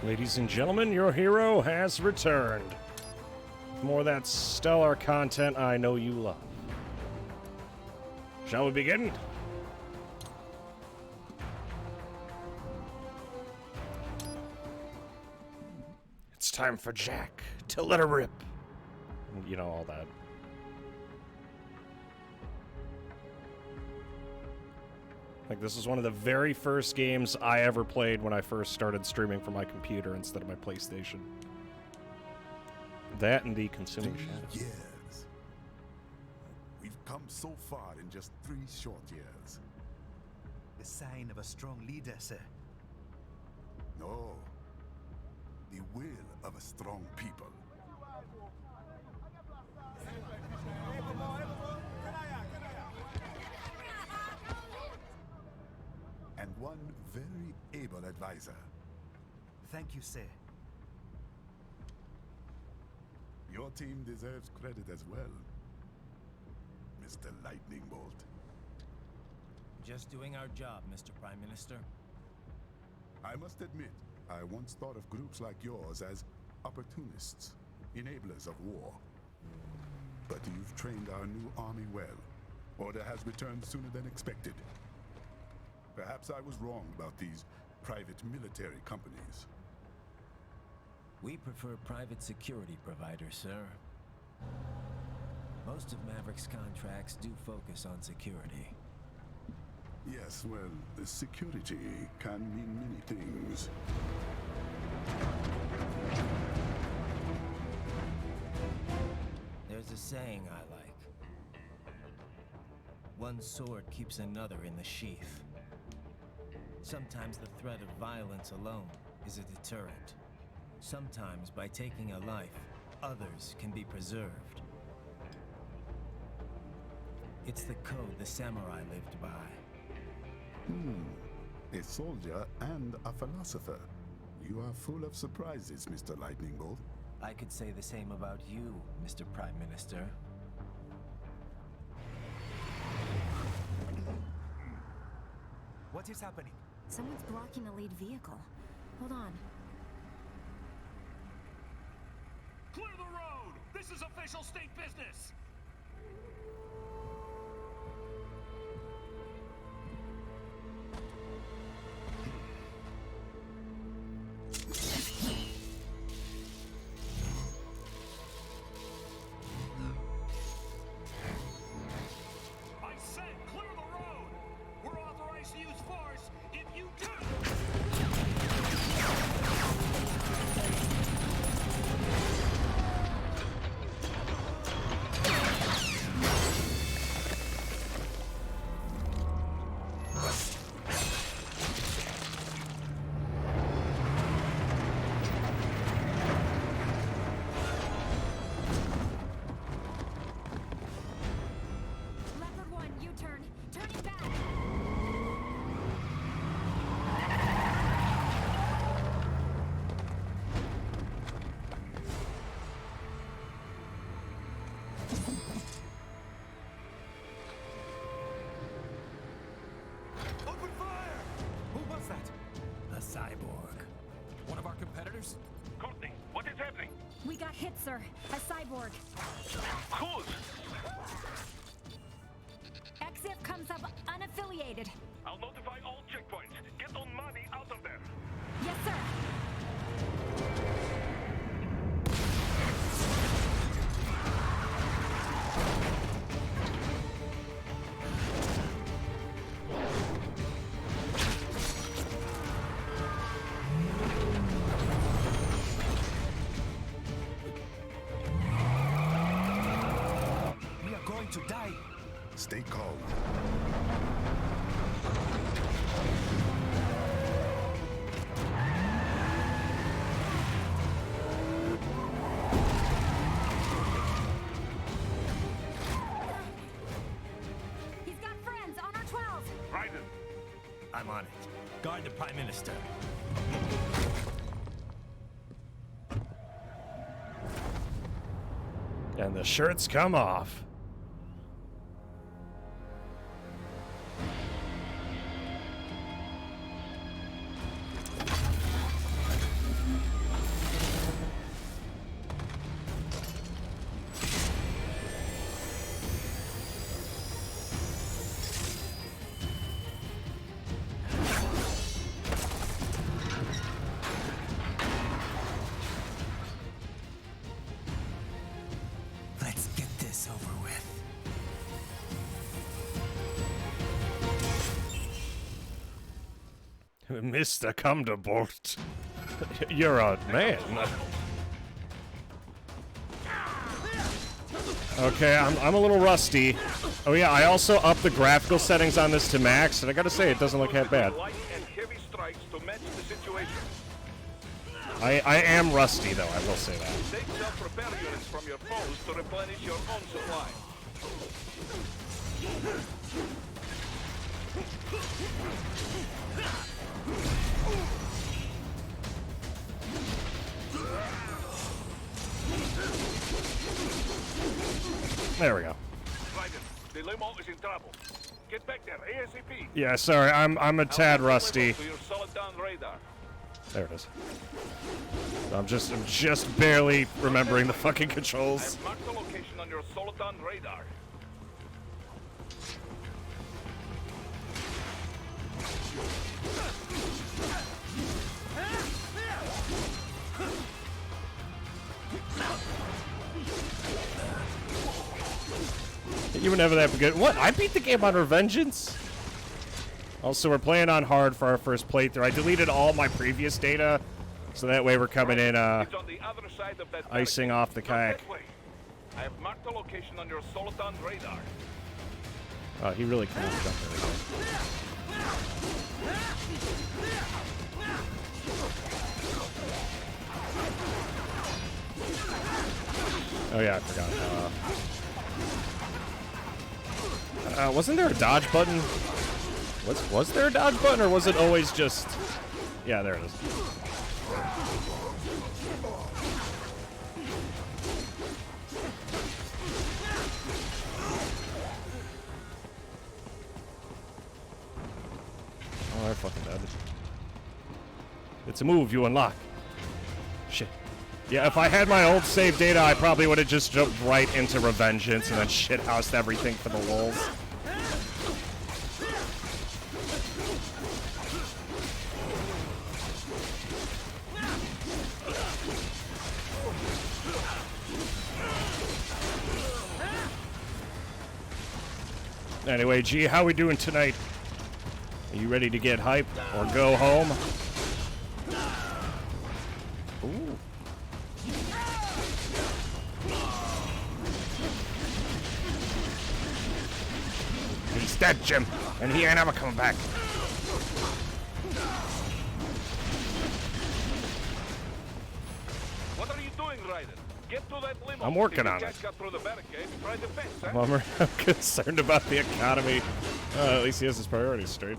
Ladies and gentlemen, your hero has returned. More of that stellar content I know you love. Shall we begin? It's time for Jack to let her rip. You know, all that. Like, this is one of the very first games I ever played when I first started streaming from my computer instead of my PlayStation. That and the Consuming Shadows. Years. We've come so far in just 3 short years. The sign of a strong leader, sir. No. The will of a strong people. And one very able advisor. Thank you, sir. Your team deserves credit as well, Mr. Lightning Bolt. Just doing our job, Mr. Prime Minister. I must admit, I once thought of groups like yours as opportunists, enablers of war. But you've trained our new army well. Order has returned sooner than expected. Perhaps I was wrong about these private military companies. We prefer private security providers, sir. Most of Maverick's contracts do focus on security. Yes, well, the security can mean many things. There's a saying I like. One sword keeps another in the sheath. Sometimes the threat of violence alone is a deterrent. Sometimes by taking a life, others can be preserved. It's the code the samurai lived by. A soldier and a philosopher. You are full of surprises, Mr. Lightning Bolt. I could say the same about you, Mr. Prime Minister. What is happening? Someone's blocking the lead vehicle. Hold on. Clear the road! This is official state business! I said clear the road! We're authorized to use force if you do! Leopard 1, U-turn. Turning back. Open fire! Who was that? A cyborg. One of our competitors? Courtney, what is happening? We got hit, sir. A cyborg. Who's? Exif comes up unaffiliated. I'll notify all checkpoints. Get on money out of there. Yes, sir. We are going to die. Stay calm. He's got friends on our 12s. Raiden, I'm on it. Guard the Prime Minister. And the shirts come off. Mr. Cumberbolt. You're a man. Okay, I'm a little rusty. Oh yeah, I also upped the graphical settings on this to max, and I gotta say, it doesn't look that bad. Light and heavy strikes to match the situation. I am rusty, though, I will say that. Take self-repair units from your foes to replenish your own supply. There we go. Raiden, the limo is in trouble. Get back there, ASAP. Yeah, sorry, I'm a tad rusty. To your solid down radar. There it is. I'm just barely remembering the fucking controls. I've marked the location on your Soliton radar. You were never that good. What? I beat the game on Revengeance? Also, we're playing on hard for our first playthrough. I deleted all my previous data, so that way we're coming in, It's on the other side of that icing barricade. off the Not kayak. that way. I have marked the location on your Soliton radar. Oh, he really can't jump there. Oh yeah, I forgot. Wasn't there a dodge button? Was there a dodge button, or was it always just... Yeah, there it is. Oh, they're fucking dead. It's a move you unlock. Shit. Yeah, if I had my old save data, I probably would have just jumped right into Revengeance and then shithoused everything for the lulz. Anyway, G, how we doing tonight? Are you ready to get hype or go home? Ooh. He's dead, Jim, and he ain't ever coming back. What are you doing, Raiden? Get to that limo. I'm working If you on can't it. get through the barricade, try the fence, huh? Bummer. I'm concerned about the economy. At least he has his priorities straight.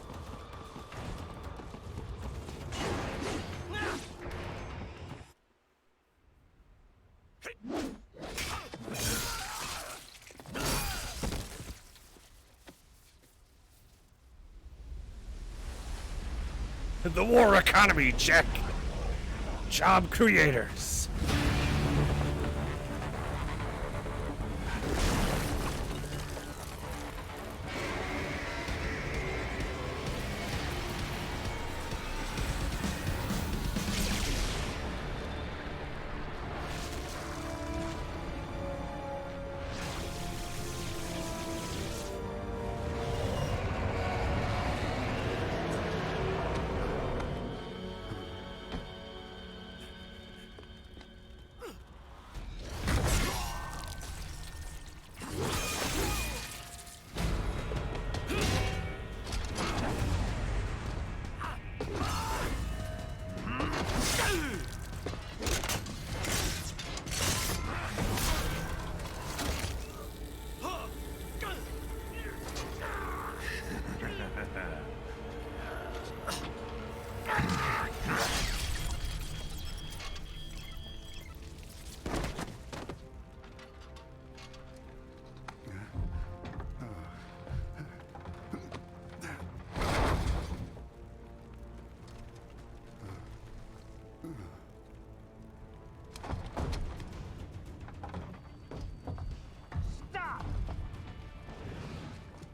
The war economy, check. Job creators.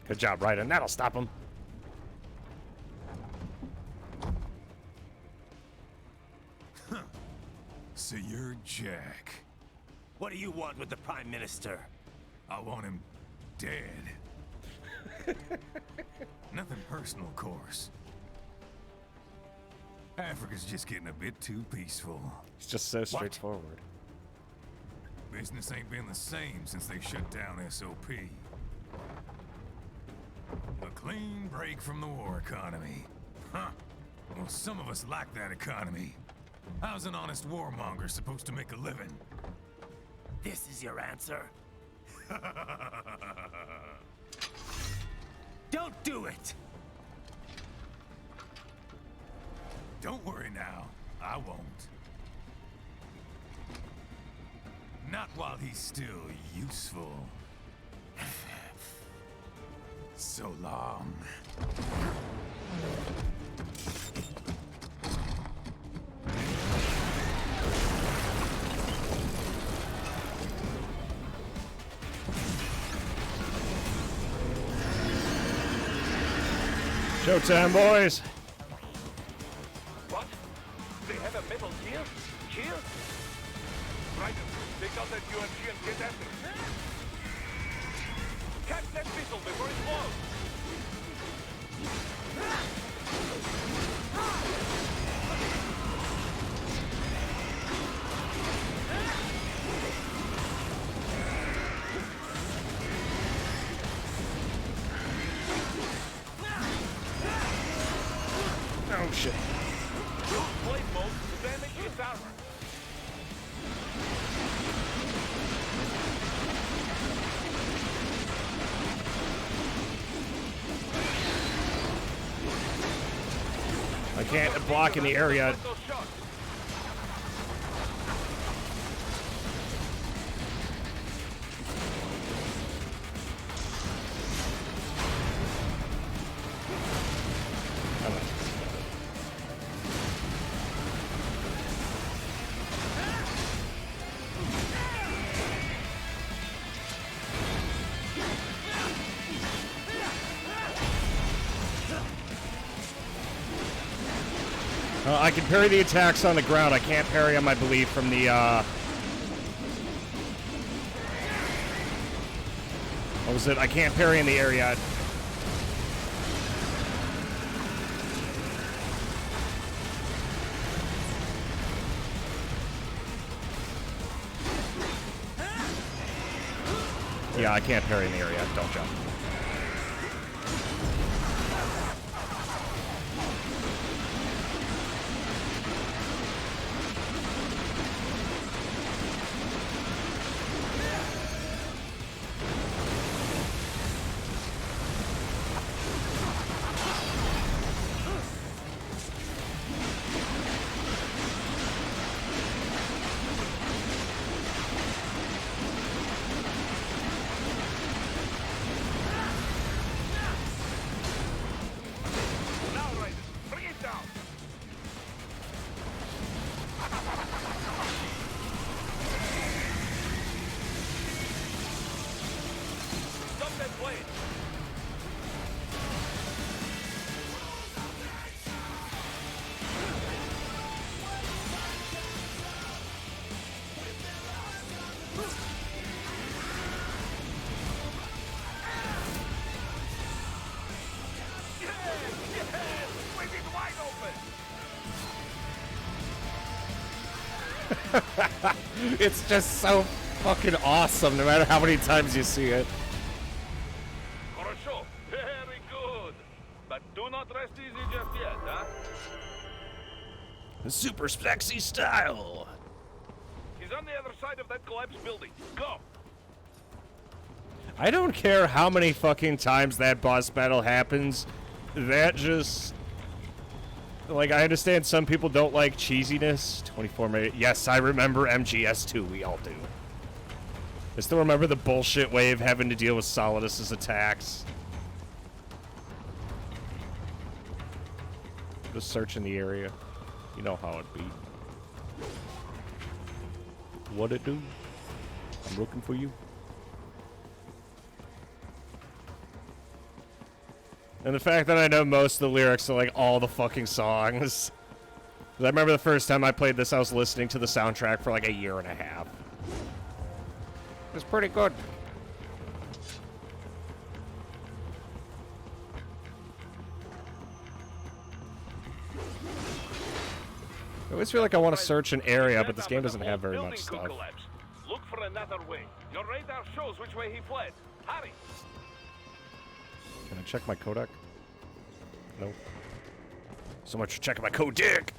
Good job, Raiden. That'll stop him. So you're Jack. What do you want with the Prime Minister? I want him dead. Nothing personal, of course. Africa's just getting a bit too peaceful. It's just so straightforward. Business ain't been the same since they shut down SOP. A clean break from the war economy. Huh. Well, some of us like that economy. How's an honest warmonger supposed to make a living? This is your answer? Don't do it! Don't worry now. I won't. Not while he's still useful. So long. Showtime, boys. What? They have a metal gear? Here? Right. Take out that UMG and get after it. Catch that missile before it blows. Oh shit. Use blade mode to damage its armor. I can't block in the area. Those shots. I can parry the attacks on the ground. I can't parry them, I believe, from the, what was it? I can't parry in the area. Yeah, I can't parry in the area. Don't jump. It's just so fucking awesome, no matter how many times you see it. Хорошо. Very good. But do not rest easy just yet, huh? Super sexy style. He's on the other side of that collapsed building. Go. I don't care how many fucking times that boss battle happens. That just... Like, I understand some people don't like cheesiness. 24 minutes. Yes, I remember MGS2. We all do. I still remember the bullshit wave having to deal with Solidus's attacks. Just searching the area. You know how it be. What it do? I'm looking for you. And the fact that I know most of the lyrics to, like, all the fucking songs. I remember the first time I played this, I was listening to the soundtrack for, like, a year and a half. It was pretty good. I always feel like I want to search an area, but this game doesn't have very much stuff. Look for another way. Your radar shows which way he fled. Hurry! Can I check my codec? Nope. So much for checking my codec!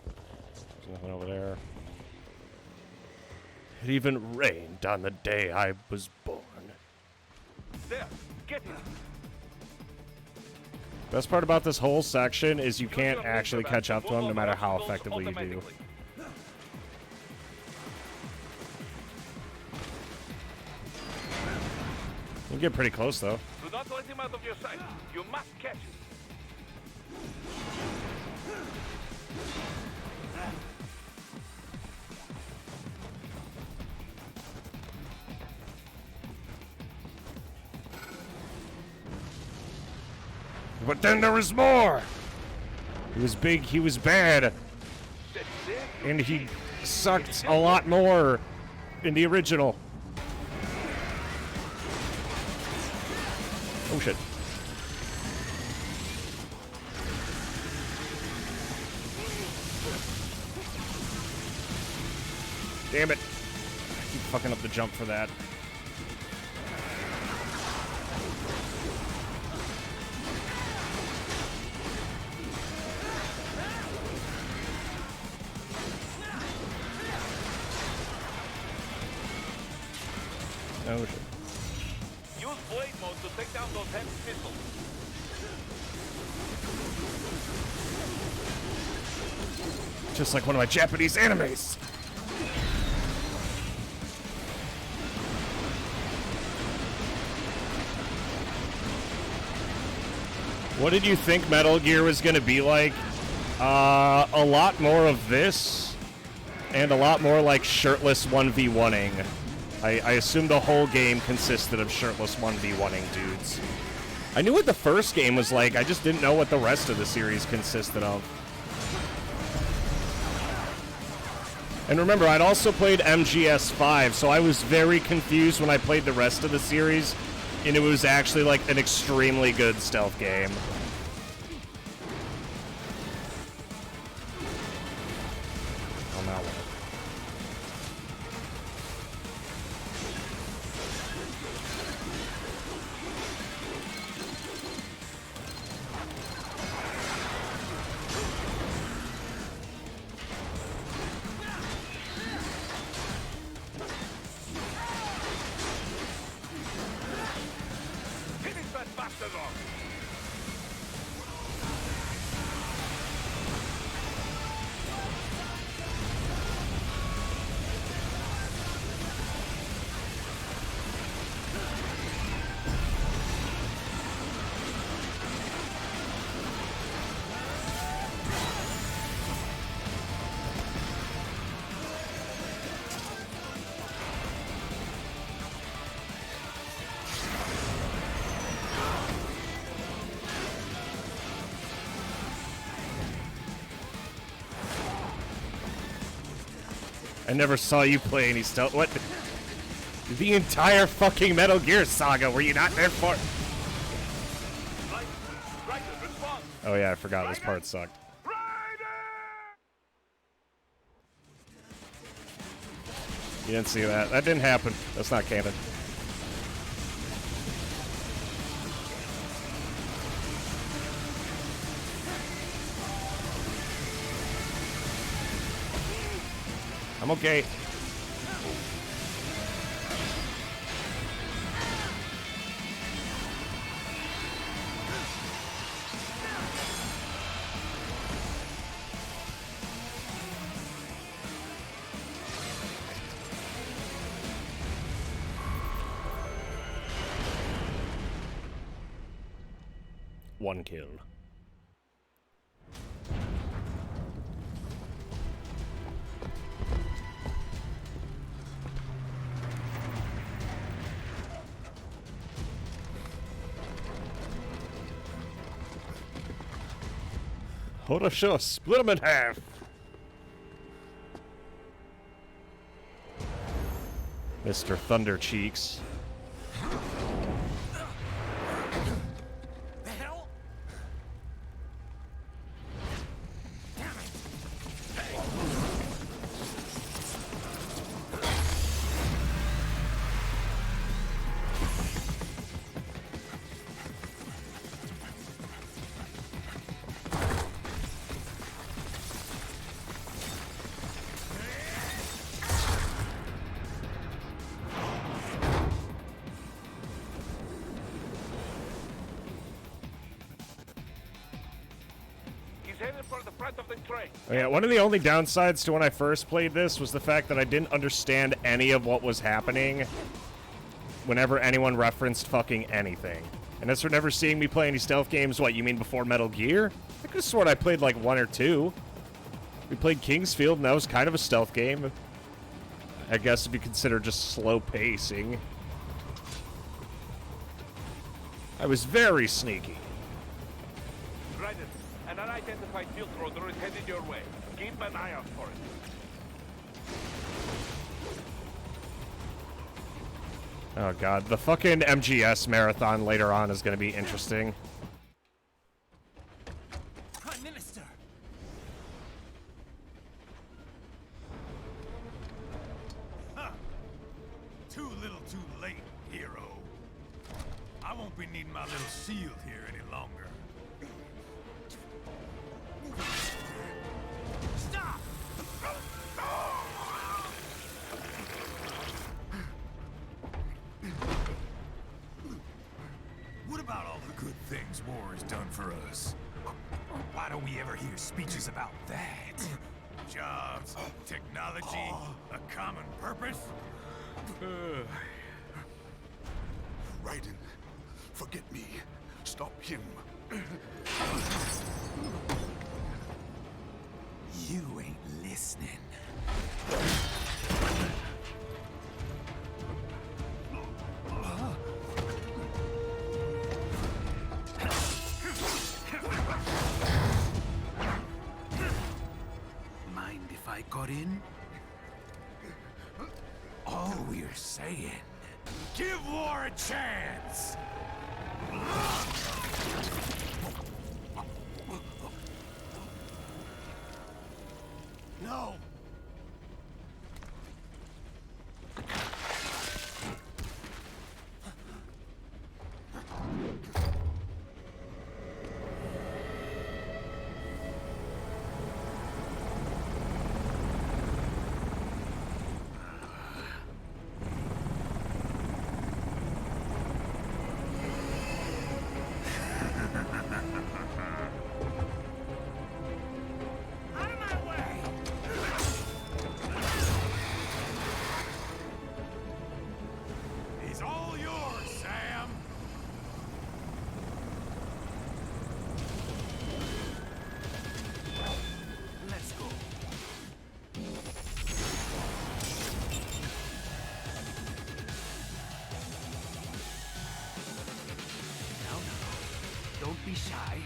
There's nothing over there. It even rained on the day I was born. There, get him. Best part about this whole section is you can't actually catch up to him no matter how effectively you do. You get pretty close though. Do not let him out of your sight. You must catch him. But then there was more! He was big, he was bad, and he sucked a lot more in the original. Oh shit. Damn it. I keep fucking up the jump for that. Oh shit. Use blade mode to take down those heavy pistols. Just like one of my Japanese animes. What did you think Metal Gear was going to be like? A lot more of this, and a lot more like shirtless 1v1ing. I assume the whole game consisted of shirtless 1v1ing dudes. I knew what the first game was like, I just didn't know what the rest of the series consisted of. And remember, I'd also played MGS5, so I was very confused when I played the rest of the series, and it was actually like an extremely good stealth game. Oh, now what? Finish that bastard off. I never saw you play any stealth. What? The entire fucking Metal Gear saga, were you not there for? Right, respond. Oh yeah, I forgot this part sucked. You didn't see that. That didn't happen. That's not canon. I'm okay. One kill. Hold up, sure. Split them in half. Mr. Thunder Cheeks. The hell? headed for the front of the train. Oh, yeah, one of the only downsides to when I first played this was the fact that I didn't understand any of what was happening whenever anyone referenced fucking anything. And as for never seeing me play any stealth games, what, you mean before Metal Gear? I could have sworn I played like 1 or 2. We played Kingsfield, and that was kind of a stealth game. I guess if you consider just slow pacing. I was very sneaky. Right, an unidentified field roader is headed your way. Keep an eye out for it. Oh god, the fucking MGS marathon later on is going to be interesting. Prime Minister! Huh. Too little too late, hero. I won't be needing my little shield here any longer. Stop! What about all the good things war has done for us? Why don't we ever hear speeches about that? Jobs, technology, a common purpose? Raiden, forget me. Stop him. You ain't listening. Mind if I got in? All we're saying. Give war a chance! No! He's all yours, Sam! Let's go. Now, don't be shy.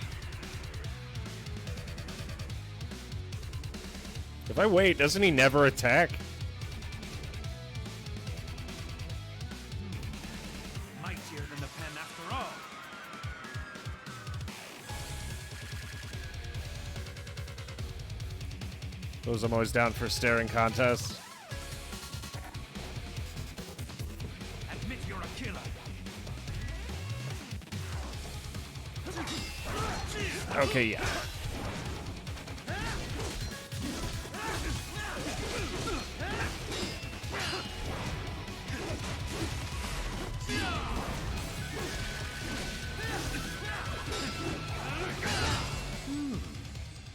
If I wait, doesn't he never attack? Mightier than the pen after all. Those I'm always down for staring contests. Admit you're a killer. Okay, yeah.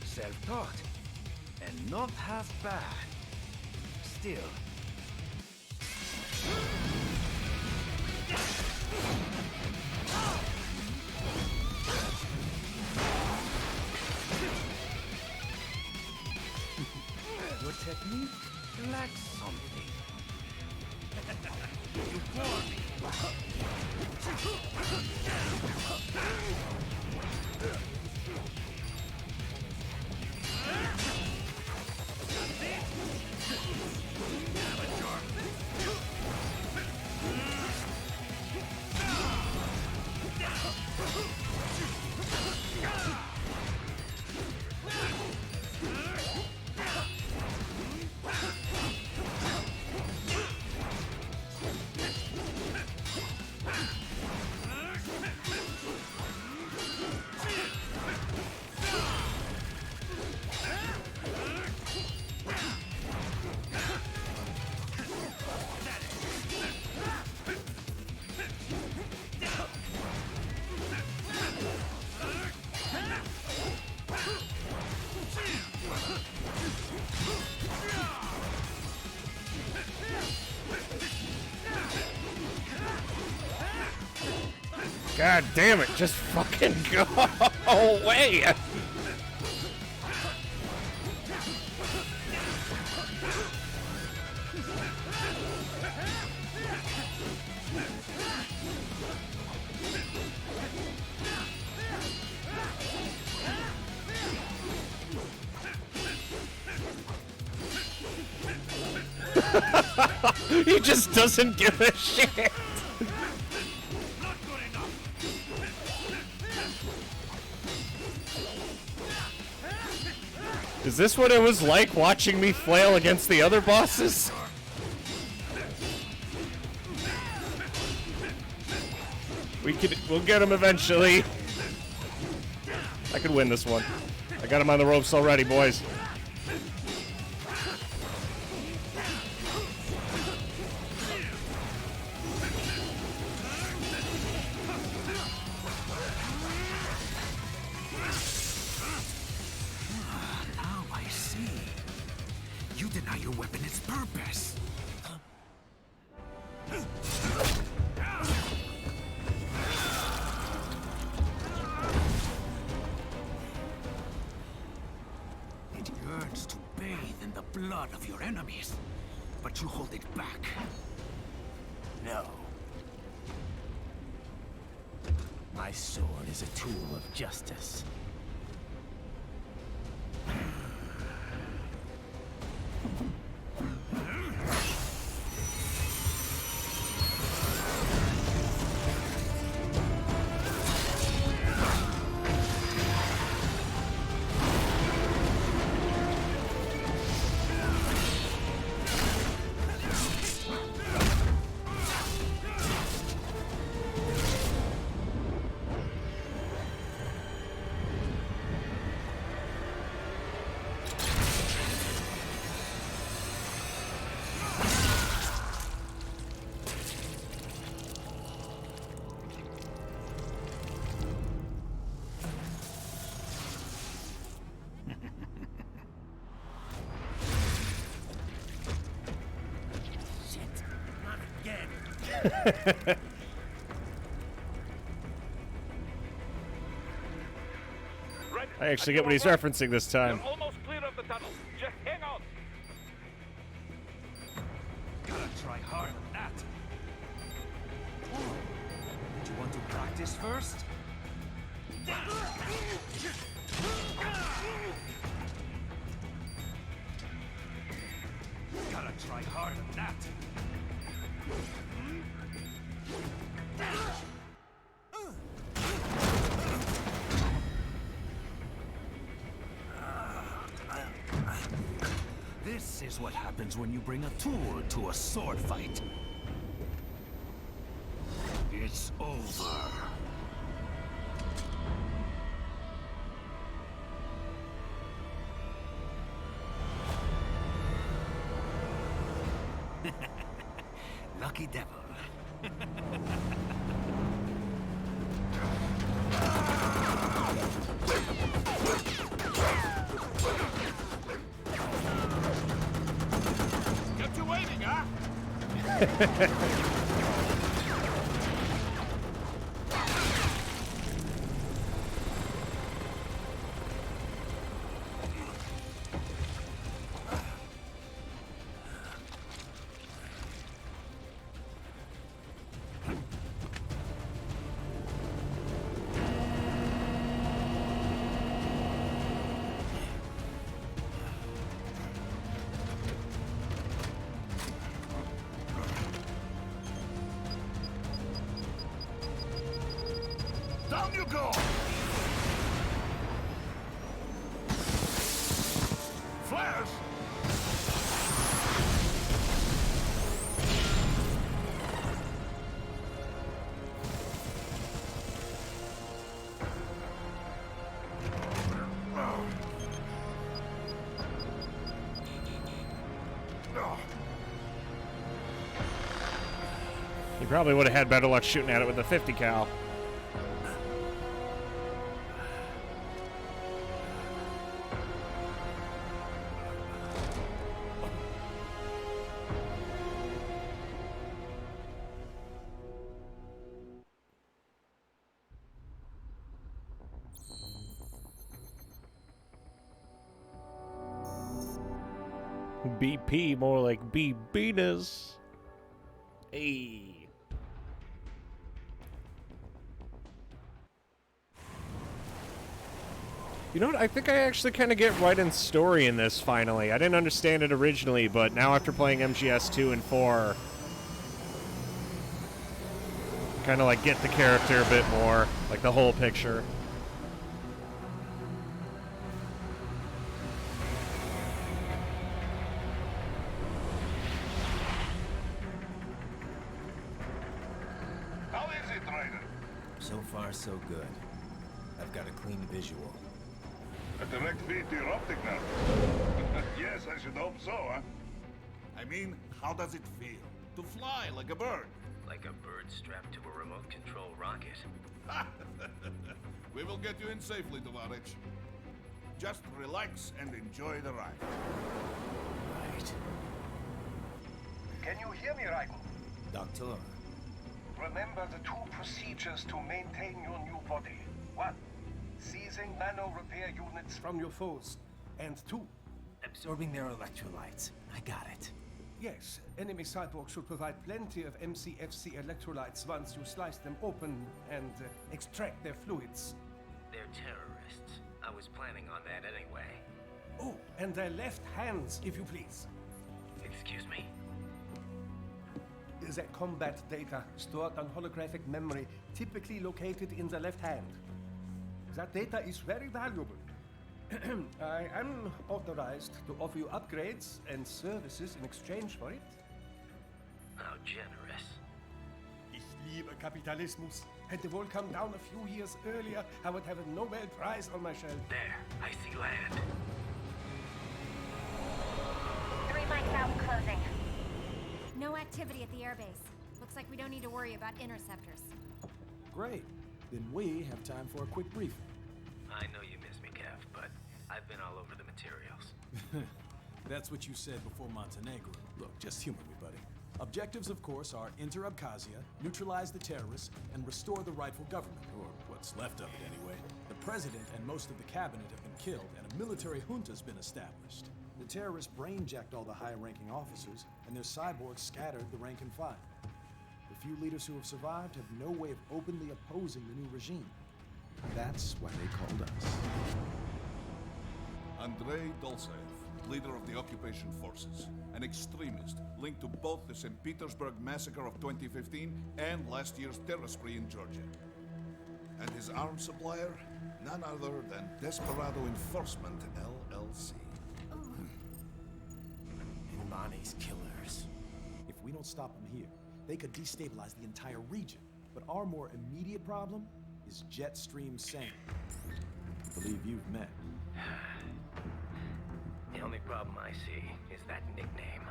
Self-taught. And not half bad. Still. Your technique lacks something. You bore me. God damn it, just fucking go away! He just doesn't give a shit! Is this what it was like watching me flail against the other bosses? We'll get him eventually. I could win this one. I got him on the ropes already, boys. Now I see. You deny your weapon its purpose. It yearns to bathe in the blood of your enemies, but you hold it back. No. My sword is a tool of justice. I actually get what he's referencing this time. You're almost clear of the tunnel. Just hang on. Gotta try hard on that. Do you want to practice first? Gotta try hard on that. This is what happens when you bring a tool to a sword fight. It's over. Lucky devil. Get you waiting, huh? Down you go! Flash! He probably would have had better luck shooting at it with the 50 cal. BP, more like B-Beaners. Hey. You know what? I think I actually kind of get right in story in this, finally. I didn't understand it originally, but now after playing MGS 2 and 4, kind of like get the character a bit more, like the whole picture. How is it, Ryder? So far, so good. I've got a clean visual. A direct feed to your optic now. Yes, I should hope so, huh? I mean, how does it feel? To fly like a bird? Like a bird strapped to a remote control rocket. We will get you in safely, Tovarich. Just relax and enjoy the ride. Right. Can you hear me, Ryder? Doctor, Remember the 2 procedures to maintain your new body. 1. Seizing nano repair units from your foes. And 2. absorbing their electrolytes. I got it. Yes, enemy cyborgs should provide plenty of MCFC electrolytes once you slice them open and extract their fluids. They're terrorists. I was planning on that anyway. Oh, and their left hands, if you please. Excuse me? The combat data stored on holographic memory, typically located in the left hand. That data is very valuable. I am authorized to offer you upgrades and services in exchange for it. How generous. Ich liebe Kapitalismus. Had the wall come down a few years earlier, I would have a Nobel Prize on my shelf. There, I see land. 3 mics out, closing. No activity at the airbase. Looks like we don't need to worry about interceptors. Great. Then we have time for a quick briefing. I know you miss me, Kev, but I've been all over the materials. That's what you said before Montenegro. Look, just humor me, buddy. Objectives, of course, are enter Abkhazia, neutralize the terrorists, and restore the rightful government, or what's left of it anyway. The president and most of the cabinet have been killed, and a military junta's been established. The terrorists brain-jacked all the high-ranking officers, and their cyborgs scattered the rank and file. The few leaders who have survived have no way of openly opposing the new regime. That's why they called us. Andrei Dolzaev, leader of the occupation forces, an extremist linked to both the St. Petersburg massacre of 2015 and last year's terror spree in Georgia. And his arms supplier, none other than Desperado Enforcement, LLC. Imani's killers. If we don't stop them here, they could destabilize the entire region. But our more immediate problem is Jetstream Sane. I believe you've met. The only problem I see is that nickname.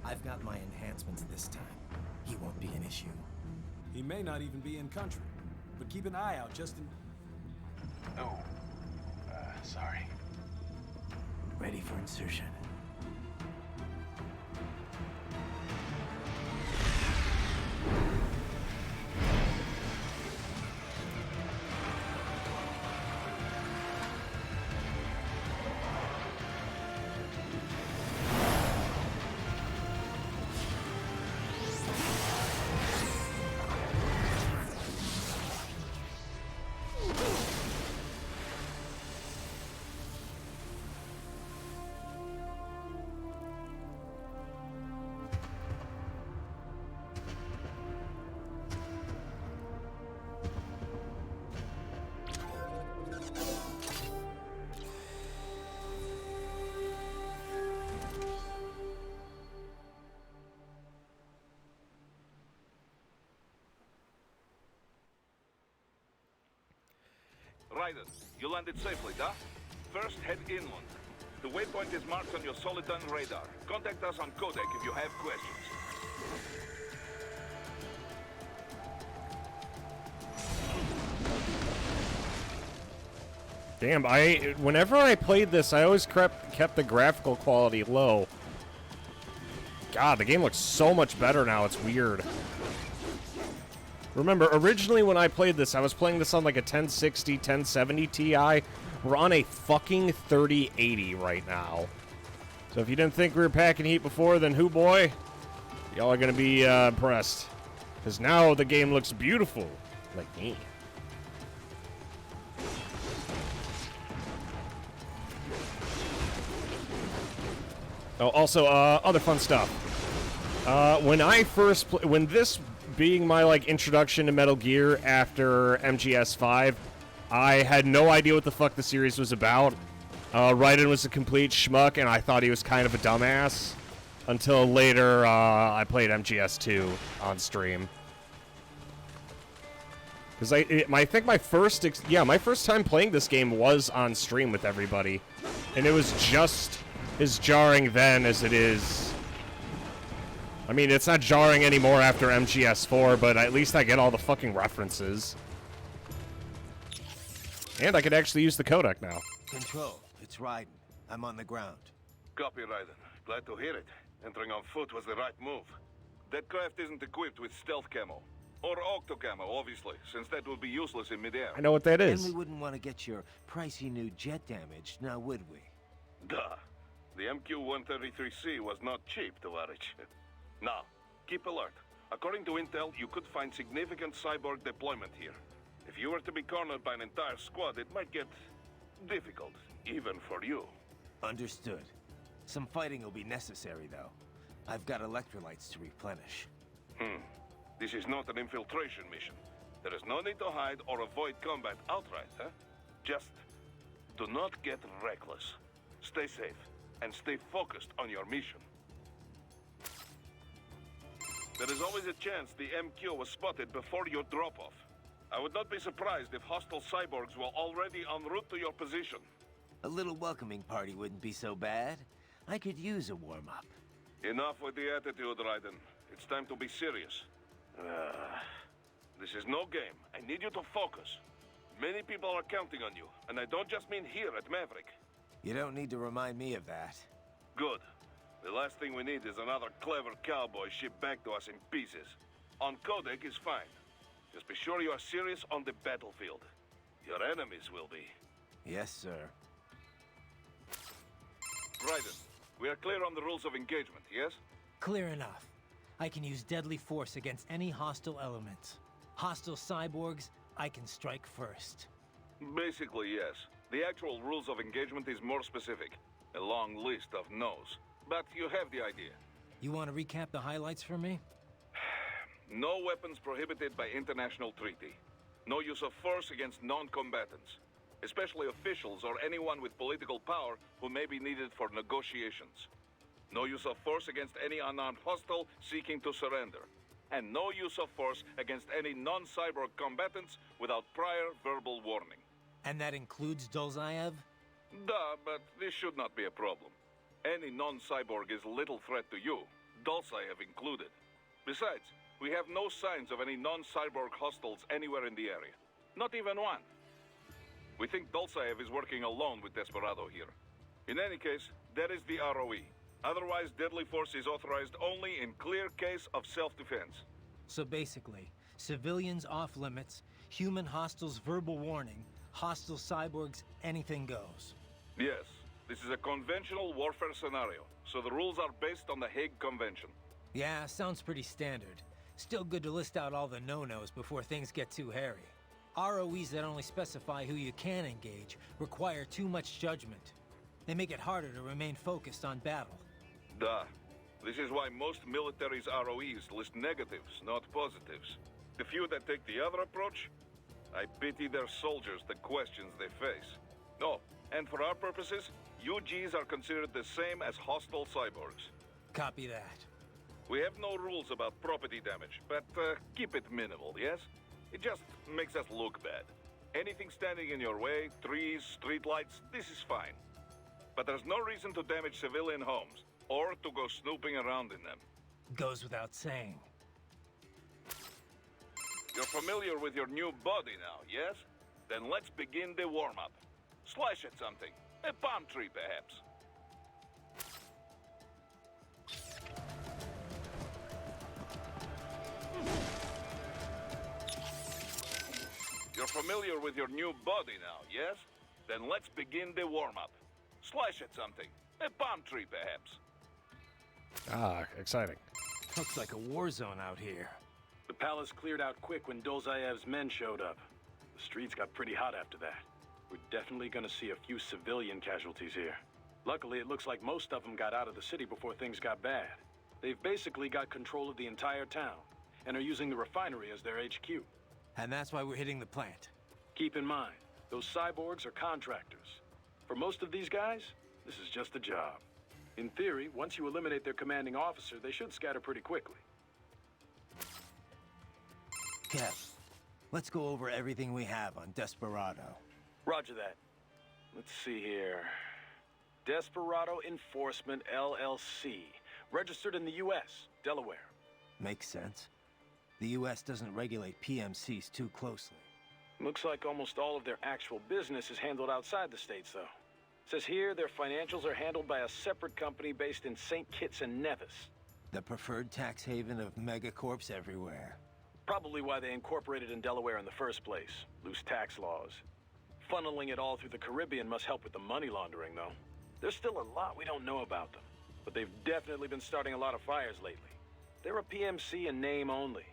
I've got my enhancements this time. He won't be an issue. He may not even be in country. But keep an eye out just in... Oh. Sorry. Ready for insertion. Ryder, you landed safely, da? First, head inland. The waypoint is marked on your Soliton radar. Contact us on Codec if you have questions. Damn, whenever I played this, I always kept the graphical quality low. God, the game looks so much better now, it's weird. Remember, originally when I played this, I was playing this on like a 1060, 1070 Ti. We're on a fucking 3080 right now. So if you didn't think we were packing heat before, then hoo boy, y'all are gonna be impressed. Because now the game looks beautiful, like me. Oh, also, other fun stuff. When I first when this being my like introduction to Metal Gear after MGS5, I had no idea what the fuck the series was about. Raiden was a complete schmuck, and I thought he was kind of a dumbass. Until later, I played MGS2 on stream. Because I think my first time playing this game was on stream with everybody. And it was just as jarring then as it is. I mean, it's not jarring anymore after MGS4, but at least I get all the fucking references. And I could actually use the codec now. Control, it's Raiden. I'm on the ground. Copy, Raiden. Glad to hear it. Entering on foot was the right move. That craft isn't equipped with stealth camo. Or octo camo, obviously, since that would be useless in midair. I know what that is. And we wouldn't want to get your pricey new jet damaged, now would we? Duh. The MQ-133C was not cheap, Tovarich. Now, keep alert. According to intel, you could find significant cyborg deployment here. If you were to be cornered by an entire squad, it might get difficult, even for you. Understood. Some fighting will be necessary, though. I've got electrolytes to replenish. This is not an infiltration mission. There is no need to hide or avoid combat outright, huh? Just do not get reckless. Stay safe, and stay focused on your mission. There is always a chance the MQ was spotted before your drop-off. I would not be surprised if hostile cyborgs were already en route to your position. A little welcoming party wouldn't be so bad. I could use a warm-up. Enough with the attitude, Raiden. It's time to be serious. This is no game. I need you to focus. Many people are counting on you, and I don't just mean here at Maverick. You don't need to remind me of that. Good. The last thing we need is another clever cowboy shipped back to us in pieces. On codec is fine. Just be sure you are serious on the battlefield. Your enemies will be. Yes, sir. Raiden, we are clear on the rules of engagement, yes? Clear enough. I can use deadly force against any hostile elements. Hostile cyborgs, I can strike first. Basically, yes. The actual rules of engagement is more specific. A long list of no's. But you have the idea. You want to recap the highlights for me? No weapons prohibited by international treaty. No use of force against non-combatants, especially officials or anyone with political power who may be needed for negotiations. No use of force against any unarmed hostile seeking to surrender. And no use of force against any non-cyborg combatants without prior verbal warning. And that includes Dolzaev? Duh, but this should not be a problem. Any non-cyborg is little threat to you, Dolzaev included. Besides, we have no signs of any non-cyborg hostiles anywhere in the area. Not even one. We think Dolzaev is working alone with Desperado here. In any case, that is the ROE. Otherwise, deadly force is authorized only in clear case of self-defense. So basically, civilians off limits, human hostiles verbal warning, hostile cyborgs, anything goes. Yes, this is a conventional warfare scenario, so the rules are based on the Hague Convention. Yeah, sounds pretty standard. Still good to list out all the no-nos before things get too hairy. ROEs that only specify who you can engage require too much judgment. They make it harder to remain focused on battle. Duh. This is why most militaries' ROEs list negatives, not positives. The few that take the other approach, I pity their soldiers the questions they face. No, and for our purposes, UGs are considered the same as hostile cyborgs. Copy that. We have no rules about property damage, but keep it minimal, yes? It just makes us look bad. Anything standing in your way, trees, streetlights, this is fine. But there's no reason to damage civilian homes, or to go snooping around in them. Goes without saying. You're familiar with your new body now, yes? Then let's begin the warm-up. Slash at something. A palm tree, perhaps. You're familiar with your new body now, yes? Then let's begin the warm-up. Slash at something. A palm tree, perhaps. Ah, exciting. Looks like a war zone out here. The palace cleared out quick when Dolzayev's men showed up. The streets got pretty hot after that. We're definitely gonna see a few civilian casualties here. Luckily, it looks like most of them got out of the city before things got bad. They've basically got control of the entire town, and are using the refinery as their HQ. And that's why we're hitting the plant. Keep in mind, those cyborgs are contractors. For most of these guys, this is just a job. In theory, once you eliminate their commanding officer, they should scatter pretty quickly. Kev, let's go over everything we have on Desperado. Roger that. Let's see here. Desperado Enforcement, LLC. Registered in the U.S., Delaware. Makes sense. The U.S. doesn't regulate PMCs too closely. Looks like almost all of their actual business is handled outside the states, though. Says here their financials are handled by a separate company based in St. Kitts and Nevis. The preferred tax haven of megacorps everywhere. Probably why they incorporated in Delaware in the first place. Loose tax laws. Funneling it all through the Caribbean must help with the money laundering, though. There's still a lot we don't know about them. But they've definitely been starting a lot of fires lately. They're a PMC in name only.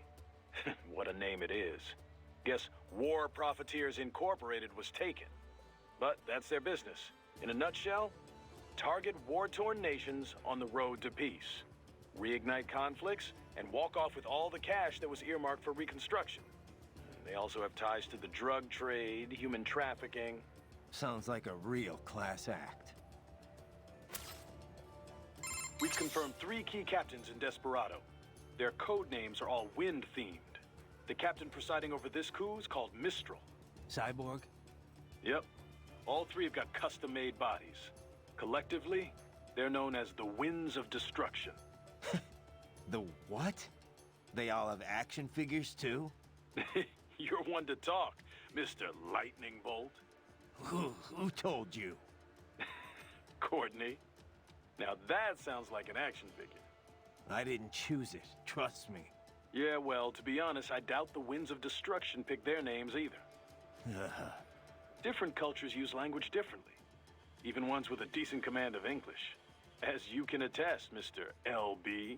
What a name it is. Guess War Profiteers Incorporated was taken. But that's their business. In a nutshell, target war-torn nations on the road to peace. Reignite conflicts, and walk off with all the cash that was earmarked for reconstruction. They also have ties to the drug trade, human trafficking. Sounds like a real class act. We've confirmed 3 key captains in Desperado. Their code names are all wind-themed. The captain presiding over this coup is called Mistral. Cyborg? Yep. All 3 have got custom-made bodies. Collectively, they're known as the Winds of Destruction. The what? They all have action figures, too? You're one to talk, Mr. Lightning Bolt. Who told you? Courtney. Now that sounds like an action figure. I didn't choose it, trust me. Yeah, well, to be honest, I doubt the Winds of Destruction picked their names either. Different cultures use language differently. Even ones with a decent command of English. As you can attest, Mr. LB.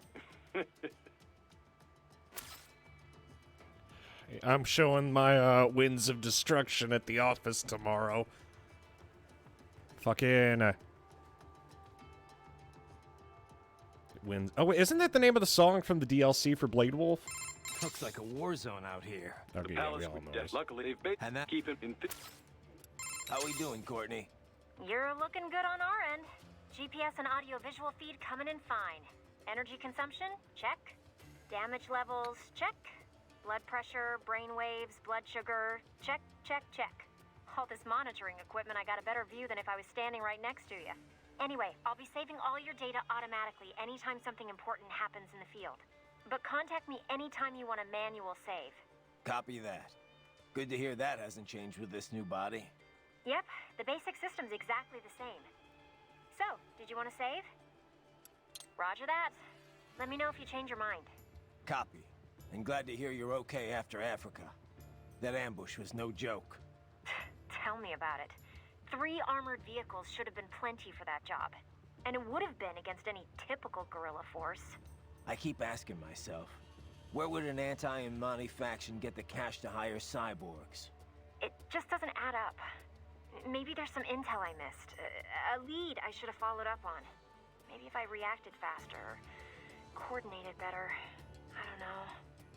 I'm showing my Winds of Destruction at the office tomorrow. Fucking Winds. Oh, wait, isn't that the name of the song from the DLC for Blade Wolf? Looks like a war zone out here. Okay, yeah, we all know this. Luckily, they've been And that- keeping in. How we doing, Courtney? You're looking good on our end. GPS and audio-visual feed coming in fine. Energy consumption? Check. Damage levels? Check. Blood pressure, brain waves, blood sugar? Check, check, check. All this monitoring equipment, I got a better view than if I was standing right next to you. Anyway, I'll be saving all your data automatically anytime something important happens in the field. But contact me anytime you want a manual save. Copy that. Good to hear that hasn't changed with this new body. Yep, the basic system's exactly the same. So, did you want to save? Roger that. Let me know if you change your mind. Copy. And glad to hear you're okay after Africa. That ambush was no joke. Tell me about it. 3 armored vehicles should have been plenty for that job. And it would have been against any typical guerrilla force. I keep asking myself, where would an anti-Imani faction get the cash to hire cyborgs? It just doesn't add up. Maybe there's some intel I missed. A lead I should have followed up on. Maybe if I reacted faster, or coordinated better. I don't know.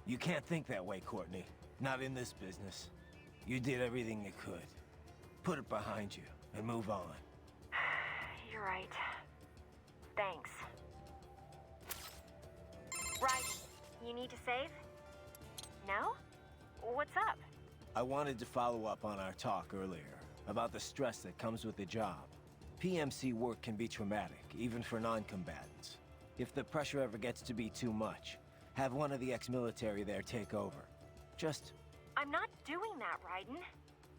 You can't think that way, Courtney. Not in this business. You did everything you could. Put it behind you and move on. You're right. Thanks. Right. You need to save? No? What's up? I wanted to follow up on our talk earlier about the stress that comes with the job. PMC work can be traumatic, even for non-combatants. If the pressure ever gets to be too much, have one of the ex-military there take over. Just... I'm not doing that, Raiden.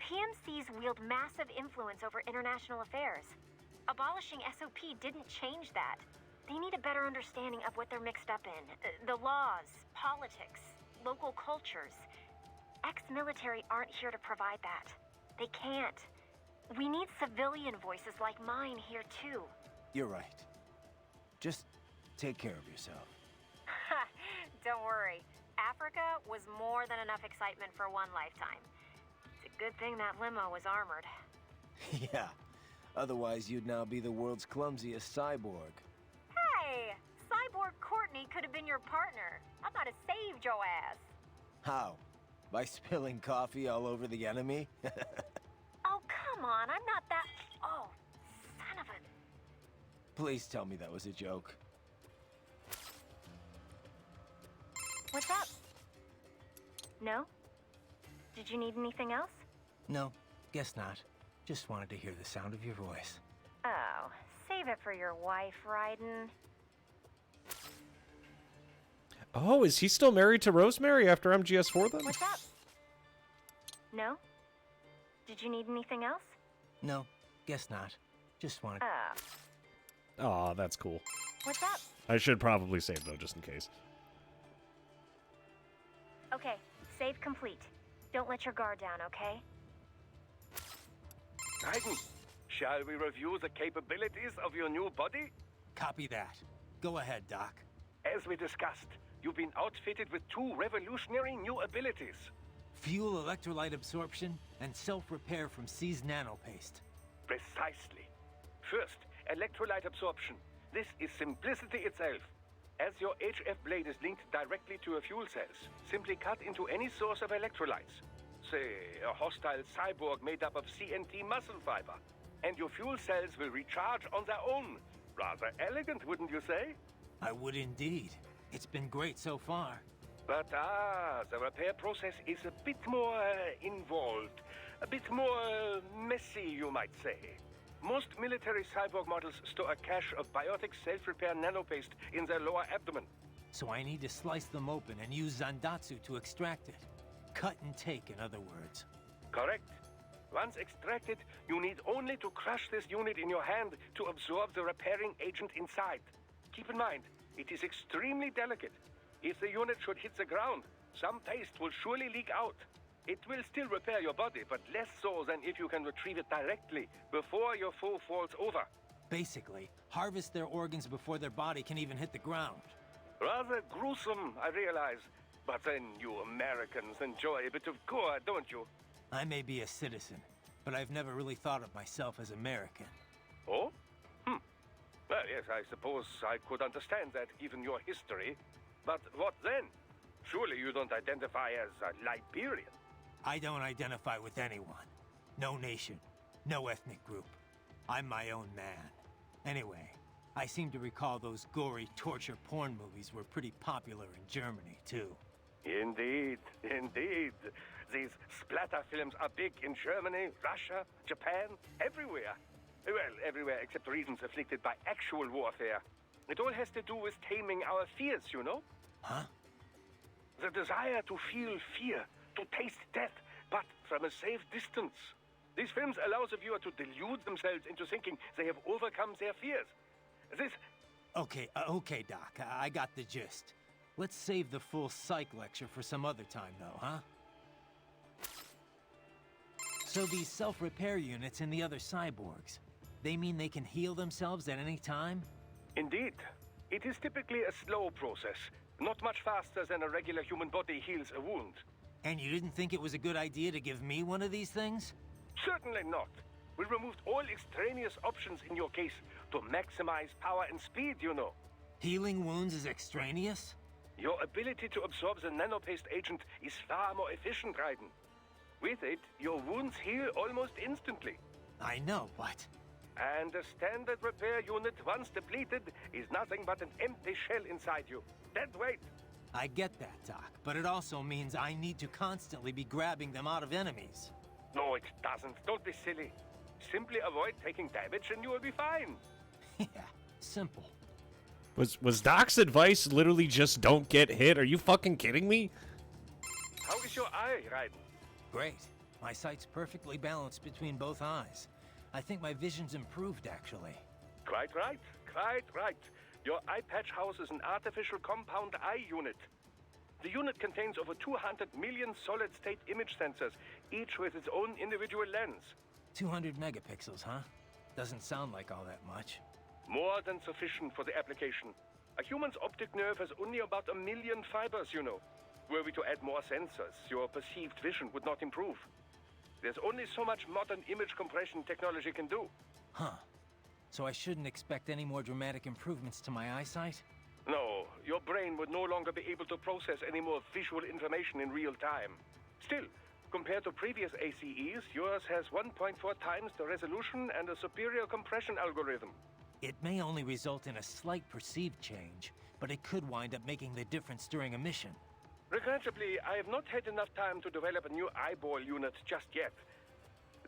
PMCs wield massive influence over international affairs. Abolishing SOP didn't change that. They need a better understanding of what they're mixed up in. The laws, politics, local cultures. Ex-military aren't here to provide that. They can't. We need civilian voices like mine here, too. You're right. Just take care of yourself. Don't worry. Africa was more than enough excitement for one lifetime. It's a good thing that limo was armored. Yeah. Otherwise, you'd now be the world's clumsiest cyborg. Hey! Cyborg Courtney could have been your partner. I might have saved your ass. How? By spilling coffee all over the enemy? Oh, come on. I'm not that... Oh, son of a... Please tell me that was a joke. What's up? No? Did you need anything else? No, guess not. Just wanted to hear the sound of your voice. Oh, save it for your wife, Raiden. Oh, is he still married to Rosemary after MGS4 then? What's up? No? Did you need anything else? No, guess not. Just wanted... Aw, that's cool. What's up? I should probably save though, just in case. Okay, save complete. Don't let your guard down, okay? Raiden, shall we review the capabilities of your new body? Copy that. Go ahead, Doc. As we discussed, you've been outfitted with two revolutionary new abilities. Fuel electrolyte absorption and self-repair from C's nanopaste. Precisely. First, electrolyte absorption. This is simplicity itself. As your HF blade is linked directly to your fuel cells, simply cut into any source of electrolytes. Say, a hostile cyborg made up of CNT muscle fiber. And your fuel cells will recharge on their own. Rather elegant, wouldn't you say? I would indeed. It's been great so far. But the repair process is a bit more involved. A bit more messy, you might say. Most military cyborg models store a cache of biotic self-repair nanopaste in their lower abdomen. So I need to slice them open and use Zandatsu to extract it. Cut and take, in other words. Correct. Once extracted, you need only to crush this unit in your hand to absorb the repairing agent inside. Keep in mind, it is extremely delicate. If the unit should hit the ground, some paste will surely leak out. It will still repair your body, but less so than if you can retrieve it directly before your foe falls over. Basically, harvest their organs before their body can even hit the ground. Rather gruesome, I realize. But then you Americans enjoy a bit of gore, don't you? I may be a citizen, but I've never really thought of myself as American. Oh? Well, yes, I suppose I could understand that, given your history. But what then? Surely you don't identify as a Liberian. I don't identify with anyone. No nation, no ethnic group. I'm my own man. Anyway, I seem to recall those gory torture porn movies were pretty popular in Germany, too. Indeed, indeed. These splatter films are big in Germany, Russia, Japan, everywhere. Well, everywhere except regions afflicted by actual warfare. It all has to do with taming our fears, you know? Huh? The desire to feel fear, to taste death, but from a safe distance. These films allow the viewer to delude themselves into thinking they have overcome their fears. This... Okay, Doc, I got the gist. Let's save the full psych lecture for some other time, though, huh? So these self-repair units in the other cyborgs, they mean they can heal themselves at any time? Indeed. It is typically a slow process, not much faster than a regular human body heals a wound. And you didn't think it was a good idea to give me one of these things? Certainly not. We removed all extraneous options in your case to maximize power and speed, you know. Healing wounds is extraneous? Your ability to absorb the nanopaste agent is far more efficient, Raiden. With it, your wounds heal almost instantly. I know, but... And a standard repair unit, once depleted, is nothing but an empty shell inside you. Dead weight. I get that, Doc, but it also means I need to constantly be grabbing them out of enemies. No, it doesn't. Don't be silly. Simply avoid taking damage and you will be fine. Yeah, simple. Was Doc's advice literally just don't get hit? Are you fucking kidding me? How is your eye, Raiden? Great. My sight's perfectly balanced between both eyes. I think my vision's improved, actually. Quite right. Quite right. Your eye patch houses an artificial compound eye unit. The unit contains over 200 million solid-state image sensors, each with its own individual lens. 200 megapixels, huh? Doesn't sound like all that much. More than sufficient for the application. A human's optic nerve has only about 1 million fibers, you know. Were we to add more sensors, your perceived vision would not improve. There's only so much modern image compression technology can do. Huh. So I shouldn't expect any more dramatic improvements to my eyesight? No, your brain would no longer be able to process any more visual information in real time. Still, compared to previous ACEs, yours has 1.4 times the resolution and a superior compression algorithm. It may only result in a slight perceived change, but it could wind up making the difference during a mission. Regrettably, I have not had enough time to develop a new eyeball unit just yet.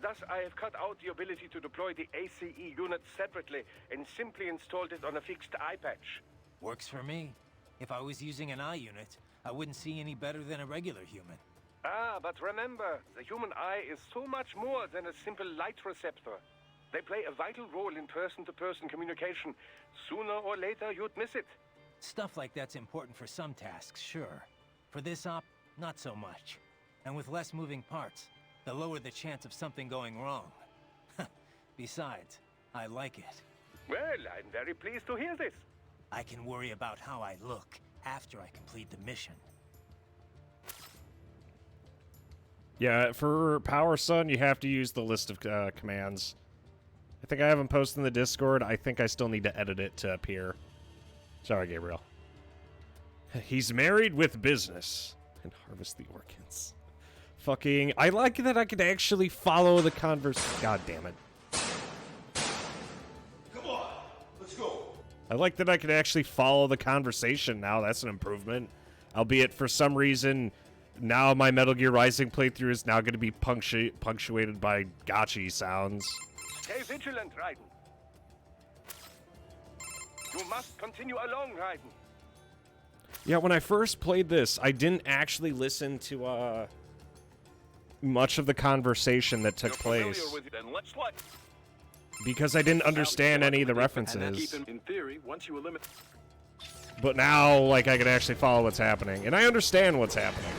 Thus, I have cut out the ability to deploy the ACE unit separately and simply installed it on a fixed eye patch. Works for me. If I was using an eye unit, I wouldn't see any better than a regular human. Ah, but remember, the human eye is so much more than a simple light receptor. They play a vital role in person-to-person communication. Sooner or later, you'd miss it. Stuff like that's important for some tasks, sure. For this op, not so much. And with less moving parts, the lower the chance of something going wrong. Besides, I like it. Well, I'm very pleased to hear this. I can worry about how I look after I complete the mission. Yeah, for Power Sun, you have to use the list of commands. I think I have them posted in the Discord. I think I still need to edit it to appear. Sorry, Gabriel. He's married with business. And harvest the orchids. Fucking... I like that I could actually follow the God damn it. Come on, let's go. I like that I could actually follow the conversation now. That's an improvement. Albeit, for some reason, now my Metal Gear Rising playthrough is now going to be punctuated by gotchi sounds. Stay vigilant, Raiden. You must continue along, Raiden. Yeah, when I first played this, I didn't actually listen to much of the conversation that took place. Because I didn't understand any of the references. In theory, once you eliminate... But now, like, I can actually follow what's happening. And I understand what's happening.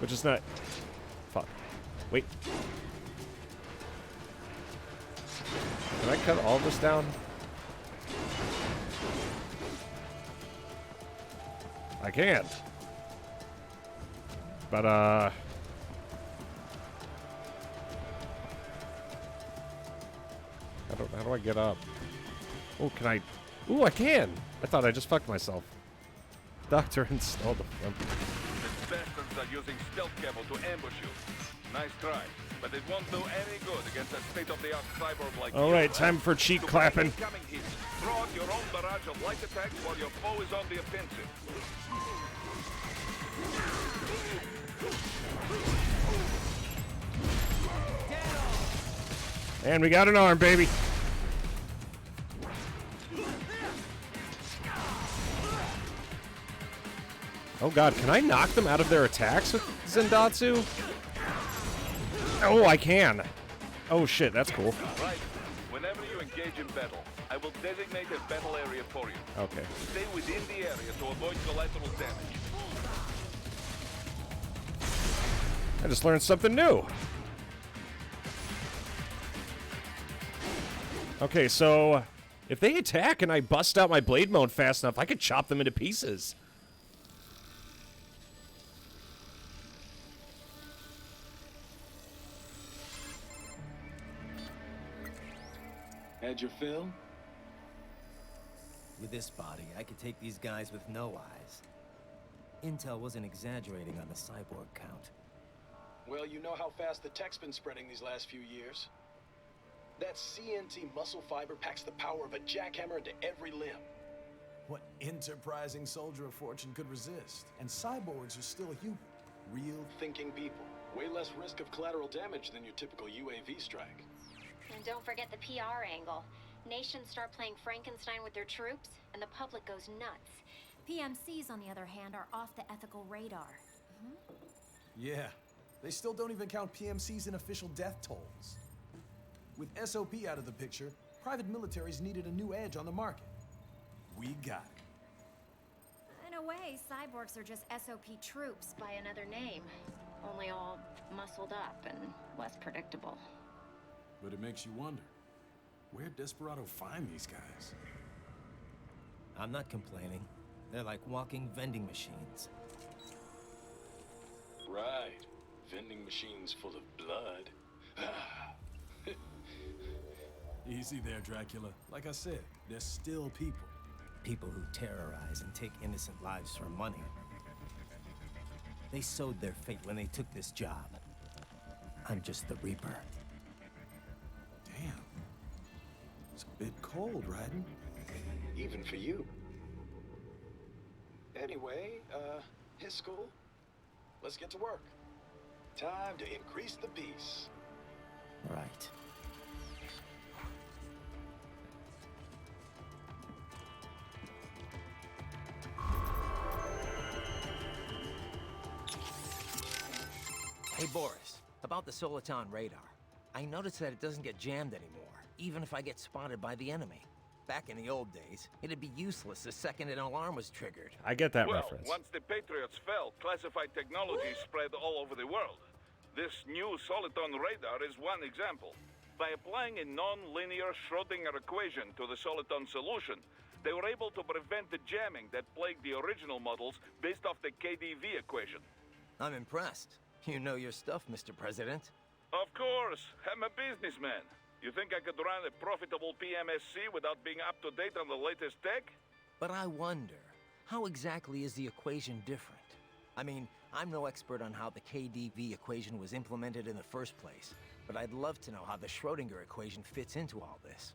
Which is not... Fuck. Wait. Can I cut all this down? I can't. But, how do I get up? Oh, can I... Ooh, I can! I thought I just fucked myself. Doctor installed the front. The bastards are using stealth camo to ambush you. Nice try, but it won't do any good against a state-of-the-art cyborg like you. Alright, time for cheek clapping. Throw out your own barrage of light attacks while your foe is on the offensive. And we got an arm, baby. Oh god, can I knock them out of their attacks with Zendatsu? Oh, I can. Oh shit, that's cool. Right. Whenever you engage in battle, I will designate a battle area for you. Okay. Stay within the area to avoid collateral damage. I just learned something new. Okay, so if they attack and I bust out my blade mode fast enough, I could chop them into pieces. Had your fill? With this body, I could take these guys with no eyes. Intel wasn't exaggerating on the cyborg count. Well, you know how fast the tech's been spreading these last few years. That CNT muscle fiber packs the power of a jackhammer into every limb. What enterprising soldier of fortune could resist? And cyborgs are still human. Real thinking people. Way less risk of collateral damage than your typical UAV strike. And don't forget the PR angle. Nations start playing Frankenstein with their troops, and the public goes nuts. PMCs, on the other hand, are off the ethical radar. Yeah, they still don't even count PMCs in official death tolls. With SOP out of the picture, private militaries needed a new edge on the market. We got it. In a way, cyborgs are just SOP troops by another name. Only all muscled up and less predictable. But it makes you wonder, where'd Desperado find these guys? I'm not complaining. They're like walking vending machines. Right. Vending machines full of blood. Easy there, Dracula. Like I said, they're still people. People who terrorize and take innocent lives for money. They sowed their fate when they took this job. I'm just the Reaper. Damn. It's a bit cold, Raiden. Even for you. Anyway, Hiskel, let's get to work. Time to increase the peace. Right. Hey, Boris, about the Soliton radar. I noticed that it doesn't get jammed anymore, even if I get spotted by the enemy. Back in the old days, it'd be useless the second an alarm was triggered. I get that Well, reference. once the Patriots fell, classified technology spread all over the world. This new Soliton radar is one example. By applying a non-linear Schrödinger equation to the Soliton solution, they were able to prevent the jamming that plagued the original models based off the KDV equation. I'm impressed. You know your stuff, Mr. President. Of course, I'm a businessman. You think I could run a profitable PMSC without being up to date on the latest tech? But I wonder, how exactly is the equation different? I mean, I'm no expert on how the KDV equation was implemented in the first place, but I'd love to know how the Schrödinger equation fits into all this.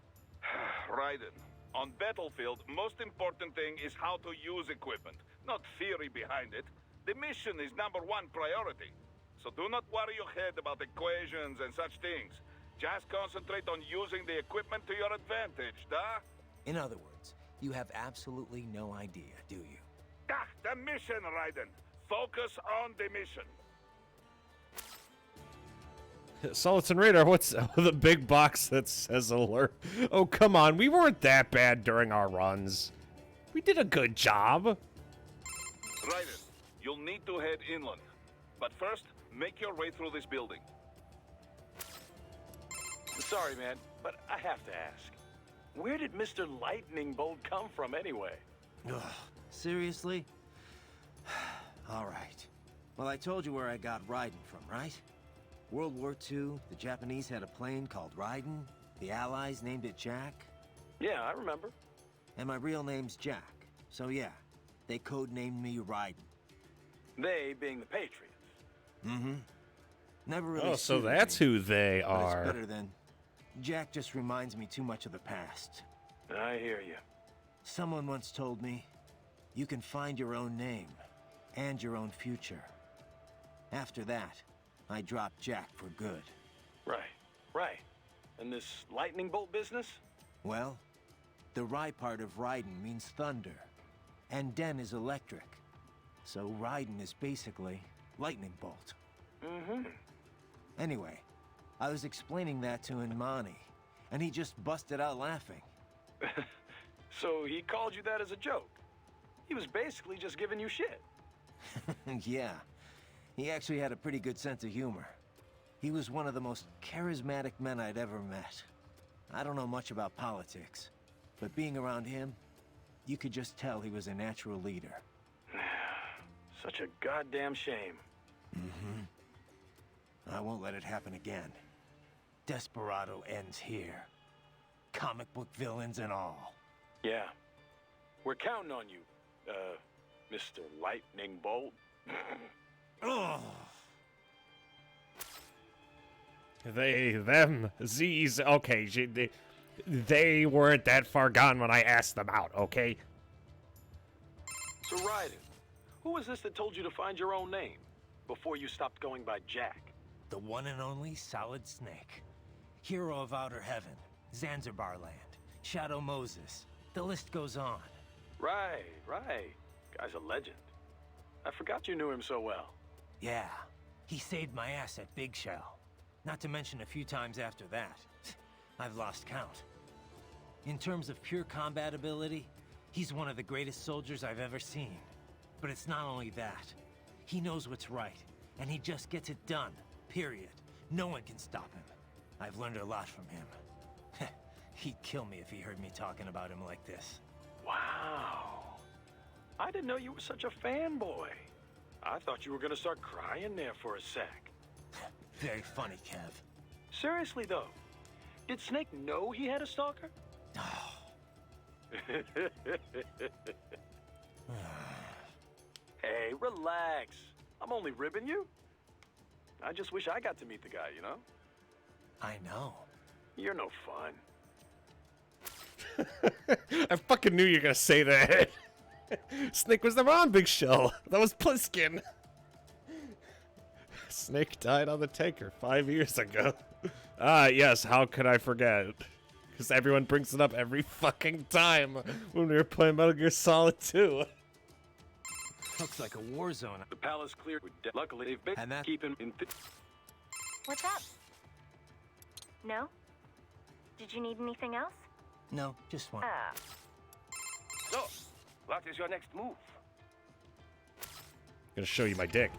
Raiden, on battlefield, most important thing is how to use equipment, not theory behind it. The mission is #1 priority. So do not worry your head about equations and such things. Just concentrate on using the equipment to your advantage, da? In other words, you have absolutely no idea, do you? Ah, the mission, Raiden. Focus on the mission. Soliton radar, what's the big box that says alert? Oh, come on, we weren't that bad during our runs. We did a good job. Raiden, you'll need to head inland. But first, make your way through this building. Sorry, man, but I have to ask. Where did Mr. Lightning Bolt come from anyway? Ugh, seriously? All right. Well, I told you where I got Raiden from, right? World War II, the Japanese had a plane called Raiden. The Allies named it Jack. Yeah, I remember. And my real name's Jack. So yeah, they codenamed me Raiden. They being the Patriots. Mm-hmm. Never really Oh, so suited that's me, who they but are. it's better than... Jack just reminds me too much of the past. I hear you. Someone once told me, you can find your own name and your own future. After that, I dropped Jack for good. Right. And this lightning bolt business? Well, the Rai part of Raiden means thunder, and Den is electric. So Raiden is basically lightning bolt. Mm-hmm. Anyway, I was explaining that to Inmani, and he just busted out laughing. So he called you that as a joke? He was basically just giving you shit. Yeah, he actually had a pretty good sense of humor. He was one of the most charismatic men I'd ever met. I don't know much about politics, but being around him, you could just tell he was a natural leader. Such a goddamn shame. Mm-hmm. I won't let it happen again. Desperado ends here. Comic book villains and all. Yeah. We're counting on you, Mr. Lightning Bolt. Ugh. They, them, Z's. Okay, they weren't that far gone when I asked them out, okay? So Raiden, who was this that told you to find your own name before you stopped going by Jack? The one and only Solid Snake. Hero of Outer Heaven, Zanzibar Land, Shadow Moses. The list goes on. Right. Guy's a legend. I forgot you knew him so well. Yeah, he saved my ass at Big Shell. Not to mention a few times after that. I've lost count. In terms of pure combat ability, he's one of the greatest soldiers I've ever seen. But it's not only that. He knows what's right, and he just gets it done, period. No one can stop him. I've learned a lot from him. He'd kill me if he heard me talking about him like this. Wow. I didn't know you were such a fanboy. I thought you were gonna start crying there for a sec. Very funny, Kev. Seriously, though, did Snake know he had a stalker? Hey, relax. I'm only ribbing you. I just wish I got to meet the guy, you know? I know. You're no fun. I fucking knew you were gonna say that. Snake was the wrong Big Shell. That was Pliskin. Snake died on the tanker 5 years ago. Ah, yes, how could I forget? Because everyone brings it up every fucking time when we were playing Metal Gear Solid 2. Looks like a war zone. The palace cleared. Luckily, they've been And that- keeping in. What's up? No? Did you need anything else? No, just one. So, what is your next move? Gonna show you my dick.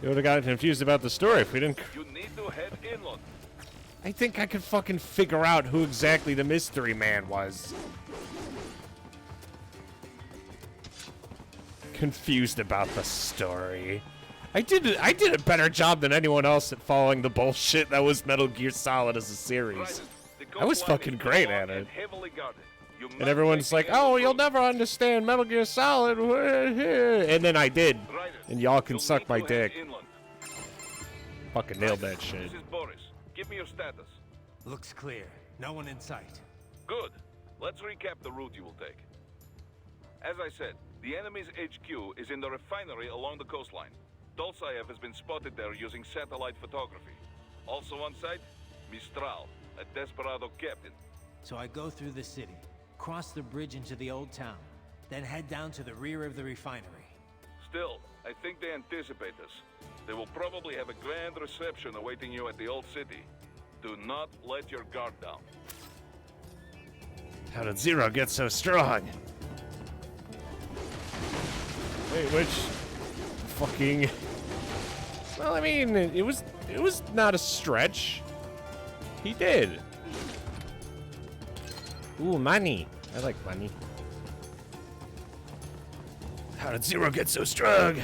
You would have gotten confused about the story if we didn't. You need to head inland. I think I could fucking figure out who exactly the mystery man was. Confused about the story. I did a better job than anyone else at following the bullshit that was Metal Gear Solid as a series. I was fucking great at it. And everyone's like, oh, you'll never understand Metal Gear Solid. And then I did. And y'all can suck my dick. Fucking nailed that shit. This is Boris. Give me your status. Looks clear. No one in sight. Good. Let's recap the route you will take. As I said, the enemy's HQ is in the refinery along the coastline. Dolzaev has been spotted there using satellite photography. Also on site, Mistral, a desperado captain. So I go through the city, cross the bridge into the old town, then head down to the rear of the refinery. Still, I think they anticipate us. They will probably have a grand reception awaiting you at the old city. Do not let your guard down. How did Zero get so strong? Wait, which fucking... Well, I mean, it was not a stretch. He did. Ooh, money. I like money. How did Zero get so strong?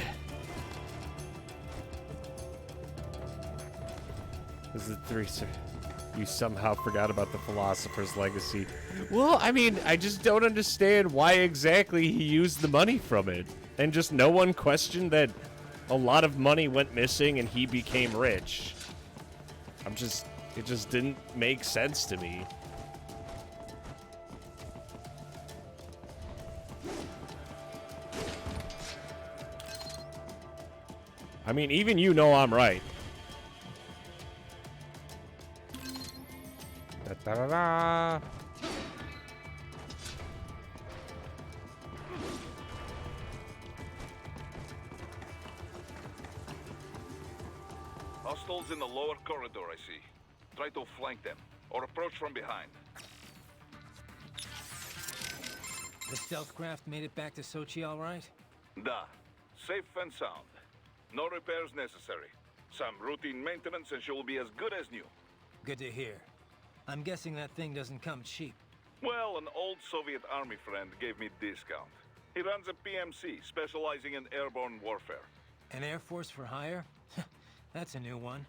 This is 3, sir. You somehow forgot about the Philosopher's Legacy. Well, I mean, I just don't understand why exactly he used the money from it. And just no one questioned that a lot of money went missing and he became rich. It just didn't make sense to me. I mean, even you know I'm right. Da-da-da-da. Hostiles in the lower corridor, I see. Try to flank them, or approach from behind. The stealth craft made it back to Sochi all right? Da. Safe and sound. No repairs necessary. Some routine maintenance and she will be as good as new. Good to hear. I'm guessing that thing doesn't come cheap. Well, an old Soviet army friend gave me discount. He runs a PMC, specializing in airborne warfare. An Air Force for hire? That's a new one.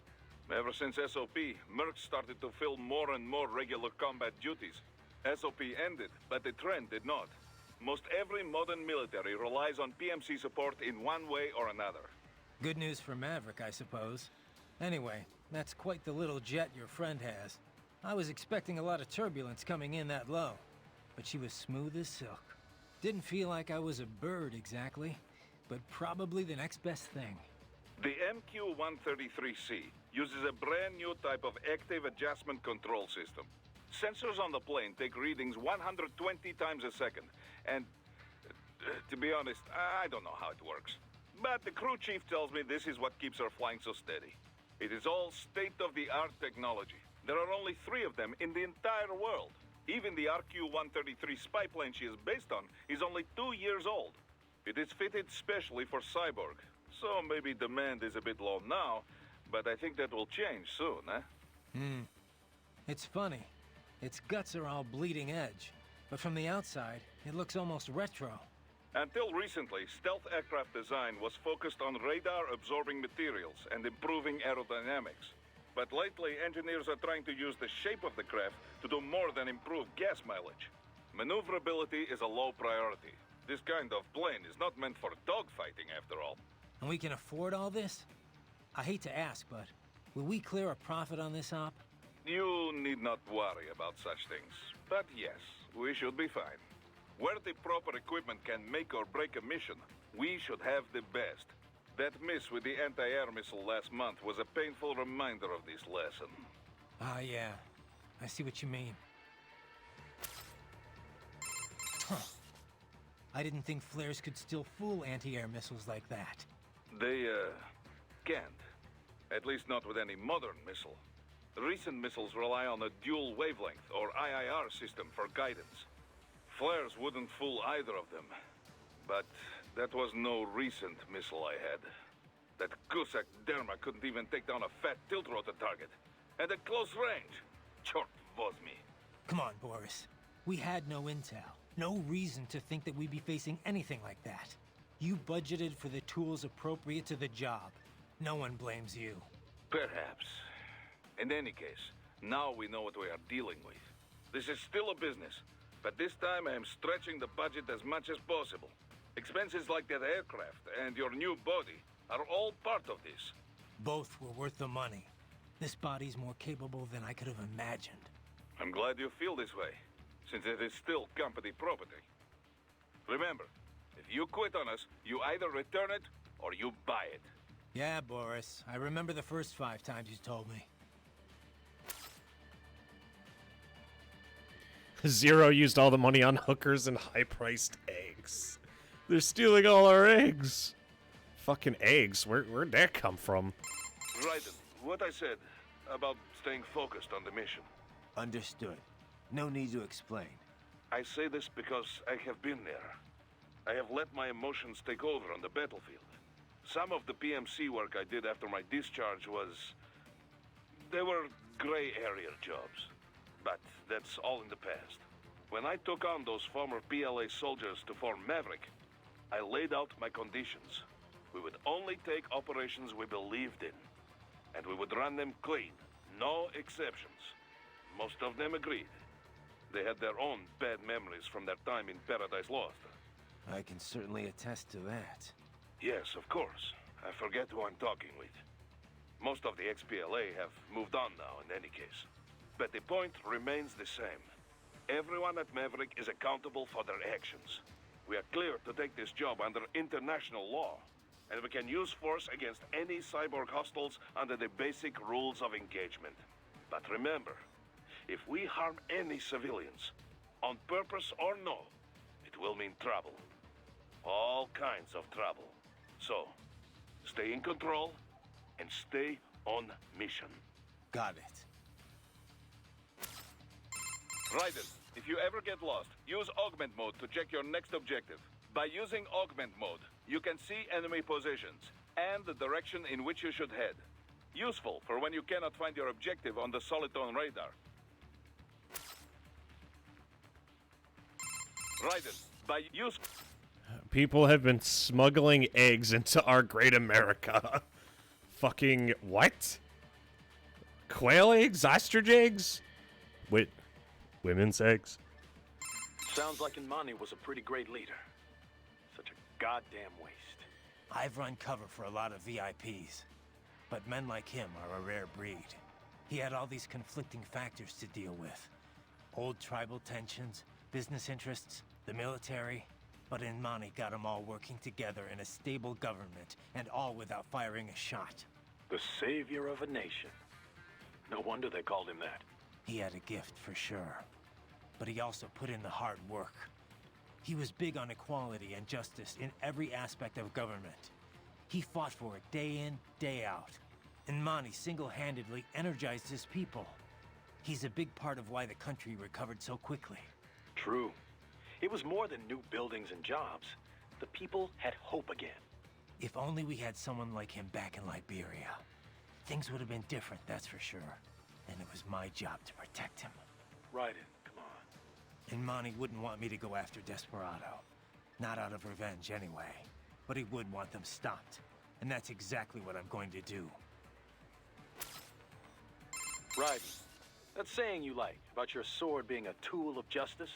Ever since SOP, Merc started to fill more and more regular combat duties. SOP ended, but the trend did not. Most every modern military relies on PMC support in one way or another. Good news for Maverick, I suppose. Anyway, that's quite the little jet your friend has. I was expecting a lot of turbulence coming in that low, but she was smooth as silk. Didn't feel like I was a bird exactly, but probably the next best thing. The MQ-133C uses a brand new type of active adjustment control system. Sensors on the plane take readings 120 times a second, and to be honest, I don't know how it works. But the crew chief tells me this is what keeps her flying so steady. It is all state-of-the-art technology. There are only 3 of them in the entire world. Even the RQ-133 spy plane she is based on is only 2 years old. It is fitted specially for Cyborg, so maybe demand is a bit low now, But I think that will change soon, eh? It's funny. Its guts are all bleeding edge, but from the outside, it looks almost retro. Until recently, stealth aircraft design was focused on radar-absorbing materials and improving aerodynamics. But lately, engineers are trying to use the shape of the craft to do more than improve gas mileage. Maneuverability is a low priority. This kind of plane is not meant for dogfighting, after all. And we can afford all this? I hate to ask, but will we clear a profit on this op? You need not worry about such things. But yes, we should be fine. Where the proper equipment can make or break a mission, we should have the best. That miss with the anti-air missile last month was a painful reminder of this lesson. Ah, yeah. I see what you mean. Huh. I didn't think flares could still fool anti-air missiles like that. They, can't. At least not with any modern missile. Recent missiles rely on a dual wavelength, or IIR system, for guidance. Flares wouldn't fool either of them. But that was no recent missile I had. That Gusak Derma couldn't even take down a fat tilt-rotor target. And at close range. Chort was me. Come on, Boris. We had no intel. No reason to think that we'd be facing anything like that. You budgeted for the tools appropriate to the job. No one blames you. Perhaps. In any case, now we know what we are dealing with. This is still a business, but this time I am stretching the budget as much as possible. Expenses like that aircraft and your new body are all part of this. Both were worth the money. This body's more capable than I could have imagined. I'm glad you feel this way, since it is still company property. Remember, if you quit on us, you either return it or you buy it. Yeah, Boris. I remember the first 5 times you told me. Zero used all the money on hookers and high-priced eggs. They're stealing all our eggs. Fucking eggs. Where'd that come from? Raiden, what I said about staying focused on the mission. Understood. No need to explain. I say this because I have been there. I have let my emotions take over on the battlefield. Some of the PMC work I did after my discharge was... They were gray area jobs. But that's all in the past. When I took on those former PLA soldiers to form Maverick, I laid out my conditions. We would only take operations we believed in. And we would run them clean. No exceptions. Most of them agreed. They had their own bad memories from their time in Paradise Lost. I can certainly attest to that. Yes, of course. I forget who I'm talking with. Most of the ex-PLA have moved on now, in any case. But the point remains the same. Everyone at Maverick is accountable for their actions. We are clear to take this job under international law, and we can use force against any cyborg hostiles under the basic rules of engagement. But remember, if we harm any civilians, on purpose or no, it will mean trouble. All kinds of trouble. So, stay in control and stay on mission. Got it. Raiden, if you ever get lost, use Augment Mode to check your next objective. By using Augment Mode, you can see enemy positions and the direction in which you should head. Useful for when you cannot find your objective on the Solitone radar. Raiden, by use... People have been smuggling eggs into our great America. Fucking what? Quail eggs? Ostrich eggs? Wait, women's eggs? Sounds like Imani was a pretty great leader. Such a goddamn waste. I've run cover for a lot of VIPs, but men like him are a rare breed. He had all these conflicting factors to deal with. Old tribal tensions, business interests, the military... But Imani got them all working together in a stable government, and all without firing a shot. The savior of a nation. No wonder they called him that. He had a gift, for sure. But he also put in the hard work. He was big on equality and justice in every aspect of government. He fought for it day in, day out. Imani single-handedly energized his people. He's a big part of why the country recovered so quickly. True. It was more than new buildings and jobs. The people had hope again. If only we had someone like him back in Liberia. things would have been different, that's for sure. And it was my job to protect him. Raiden, come on. And Monty wouldn't want me to go after Desperado. Not out of revenge, anyway. But he would want them stopped. And that's exactly what I'm going to do. Raiden, that saying you like about your sword being a tool of justice?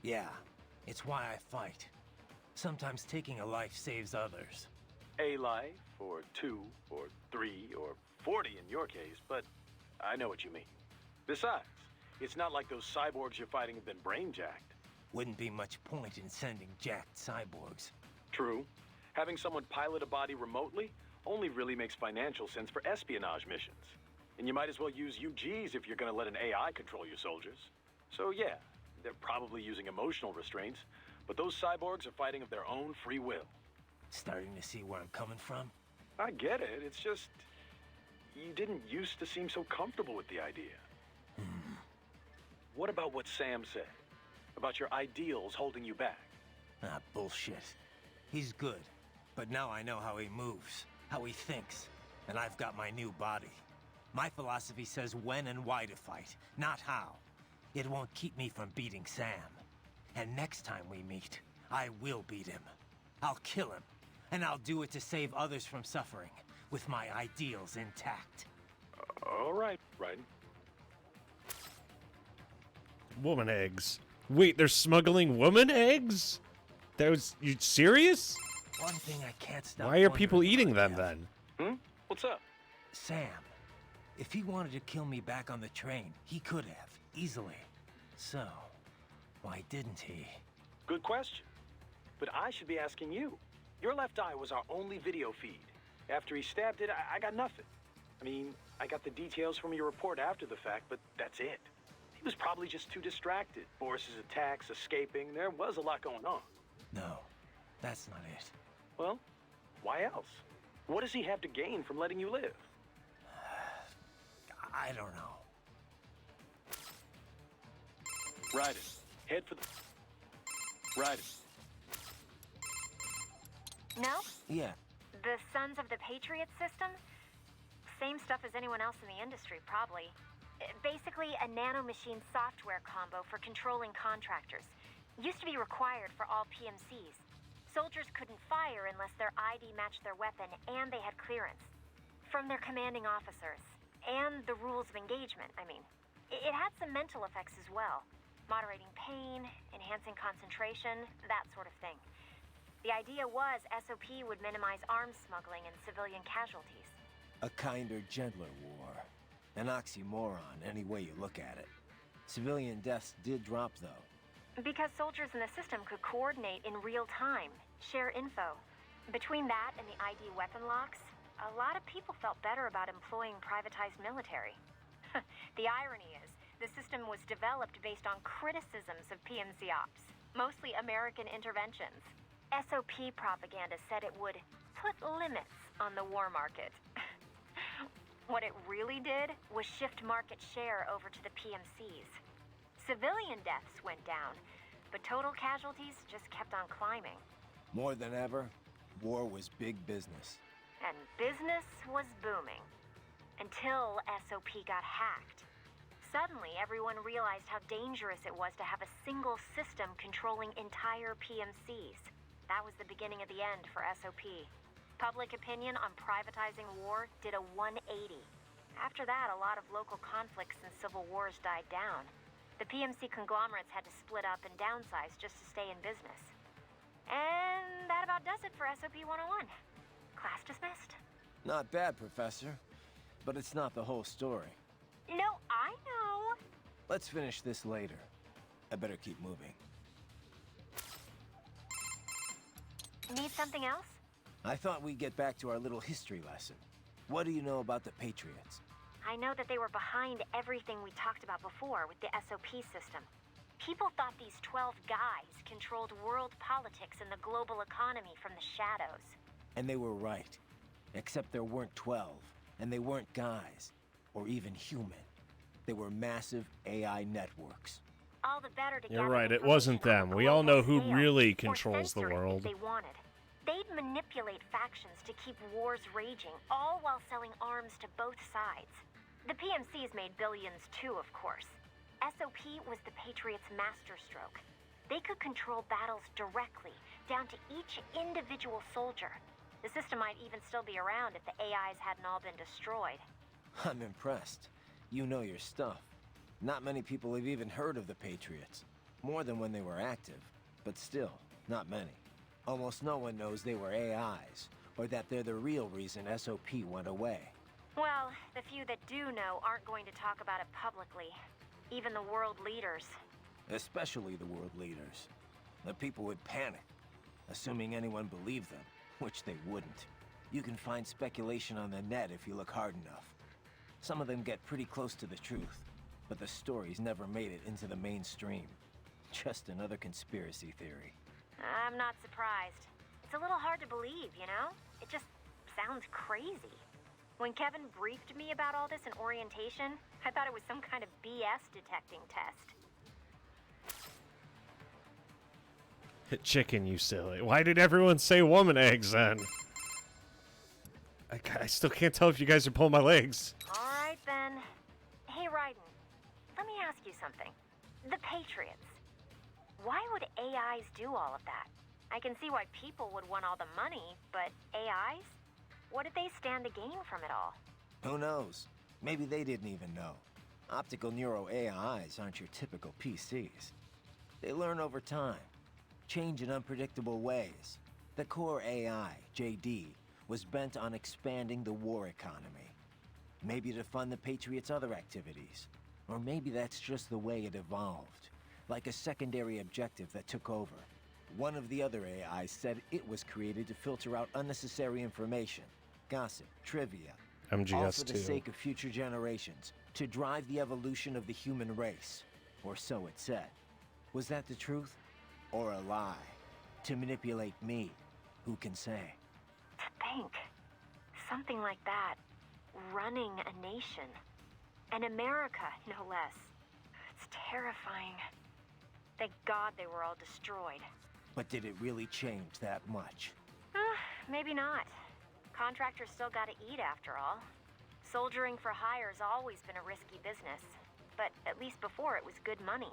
Yeah, it's why I fight. Sometimes taking a life saves others. A life, or 2, or 3, or 40 in your case, but I know what you mean. Besides, it's not like those cyborgs you're fighting have been brain-jacked. Wouldn't be much point in sending jacked cyborgs. True. Having someone pilot a body remotely only really makes financial sense for espionage missions. And you might as well use UGs if you're gonna let an AI control your soldiers. So yeah, they're probably using emotional restraints, but those cyborgs are fighting of their own free will. Starting to see where I'm coming from? I get it, it's just... you didn't used to seem so comfortable with the idea. What about what Sam said? About your ideals holding you back? Ah, bullshit. He's good, but now I know how he moves, how he thinks, and I've got my new body. My philosophy says when and why to fight, not how. It won't keep me from beating Sam. And next time we meet, I will beat him. I'll kill him, and I'll do it to save others from suffering, with my ideals intact. All right, Raiden. Woman eggs. Wait, they're smuggling woman eggs? That was... you serious? One thing I can't stop. Why are people wondering eating about them then? What's up? Sam. If he wanted to kill me back on the train, he could have, easily. So, why didn't he? Good question. But I should be asking you. Your left eye was our only video feed. After he stabbed it, I got nothing. I mean, I got the details from your report after the fact, but that's it. He was probably just too distracted. Boris's attacks, escaping, there was a lot going on. No, that's not it. Well, why else? What does he have to gain from letting you live? I don't know. Raiden, head for the... Raiden. No? Yeah. The Sons of the Patriot system? Same stuff as anyone else in the industry, probably. Basically, a nanomachine software combo for controlling contractors. Used to be required for all PMCs. Soldiers couldn't fire unless their ID matched their weapon and they had clearance. From their commanding officers. And the rules of engagement, I mean. It had some mental effects as well. Moderating pain, enhancing concentration, that sort of thing. The idea was SOP would minimize arms smuggling and civilian casualties. A kinder, gentler war. An oxymoron, any way you look at it. Civilian deaths did drop, though. Because soldiers in the system could coordinate in real time, share info. Between that and the ID weapon locks, a lot of people felt better about employing privatized military. The irony is, the system was developed based on criticisms of PMC ops, mostly American interventions. SOP propaganda said it would put limits on the war market. What it really did was shift market share over to the PMCs. Civilian deaths went down, but total casualties just kept on climbing. More than ever, war was big business. And business was booming. Until SOP got hacked. Suddenly, everyone realized how dangerous it was to have a single system controlling entire PMCs. That was the beginning of the end for SOP. Public opinion on privatizing war did a 180. After that, a lot of local conflicts and civil wars died down. The PMC conglomerates had to split up and downsize just to stay in business. And that about does it for SOP 101. Class dismissed. Not bad, Professor. But it's not the whole story. No, I know. Let's finish this later. I better keep moving. Need something else? I thought we'd get back to our little history lesson. What do you know about the Patriots? I know that they were behind everything we talked about before with the SOP system. People thought these 12 guys controlled world politics and the global economy from the shadows. And they were right. Except there weren't 12, and they weren't guys, or even human. They were massive AI networks. All the better to You're gather right, it information wasn't on a them. We all know global who scale, really or controls the censor it if world. they wanted. They'd manipulate factions to keep wars raging, all while selling arms to both sides. The PMCs made billions too, of course. SOP was the Patriots' masterstroke. They could control battles directly, down to each individual soldier. The system might even still be around if the AIs hadn't all been destroyed. I'm impressed. You know your stuff. Not many people have even heard of the Patriots. More than when they were active, but still, not many. Almost no one knows they were AIs, or that they're the real reason SOP went away. Well, the few that do know aren't going to talk about it publicly. Even the world leaders. Especially the world leaders. The people would panic, assuming anyone believed them, which they wouldn't. You can find speculation on the net if you look hard enough. Some of them get pretty close to the truth, but the stories never made it into the mainstream. Just another conspiracy theory. I'm not surprised. It's a little hard to believe, you know? It just sounds crazy. When Kevin briefed me about all this in orientation, I thought it was some kind of BS detecting test. Chicken, you silly. Why did everyone say woman eggs then? I still can't tell if you guys are pulling my legs. All right, then. Hey, Raiden, let me ask you something. The Patriots. Why would AIs do all of that? I can see why people would want all the money, but AIs? What did they stand to gain from it all? Who knows? Maybe they didn't even know. Optical Neuro AIs aren't your typical PCs. They learn over time, change in unpredictable ways. The core AI, JD, was bent on expanding the war economy. Maybe to fund the Patriots' other activities. Or maybe that's just the way it evolved. Like a secondary objective that took over. One of the other AIs said it was created to filter out unnecessary information, gossip, trivia, all for the MGS2. sake of future generations, to drive the evolution of the human race. Or so it said. Was that the truth? Or a lie? To manipulate me? Who can say? To think. Something like that. Running a nation. And America, no less. It's terrifying. Thank God they were all destroyed. But did it really change that much? Maybe not. Contractors still gotta eat after all. Soldiering for hire's always been a risky business. But at least before it was good money.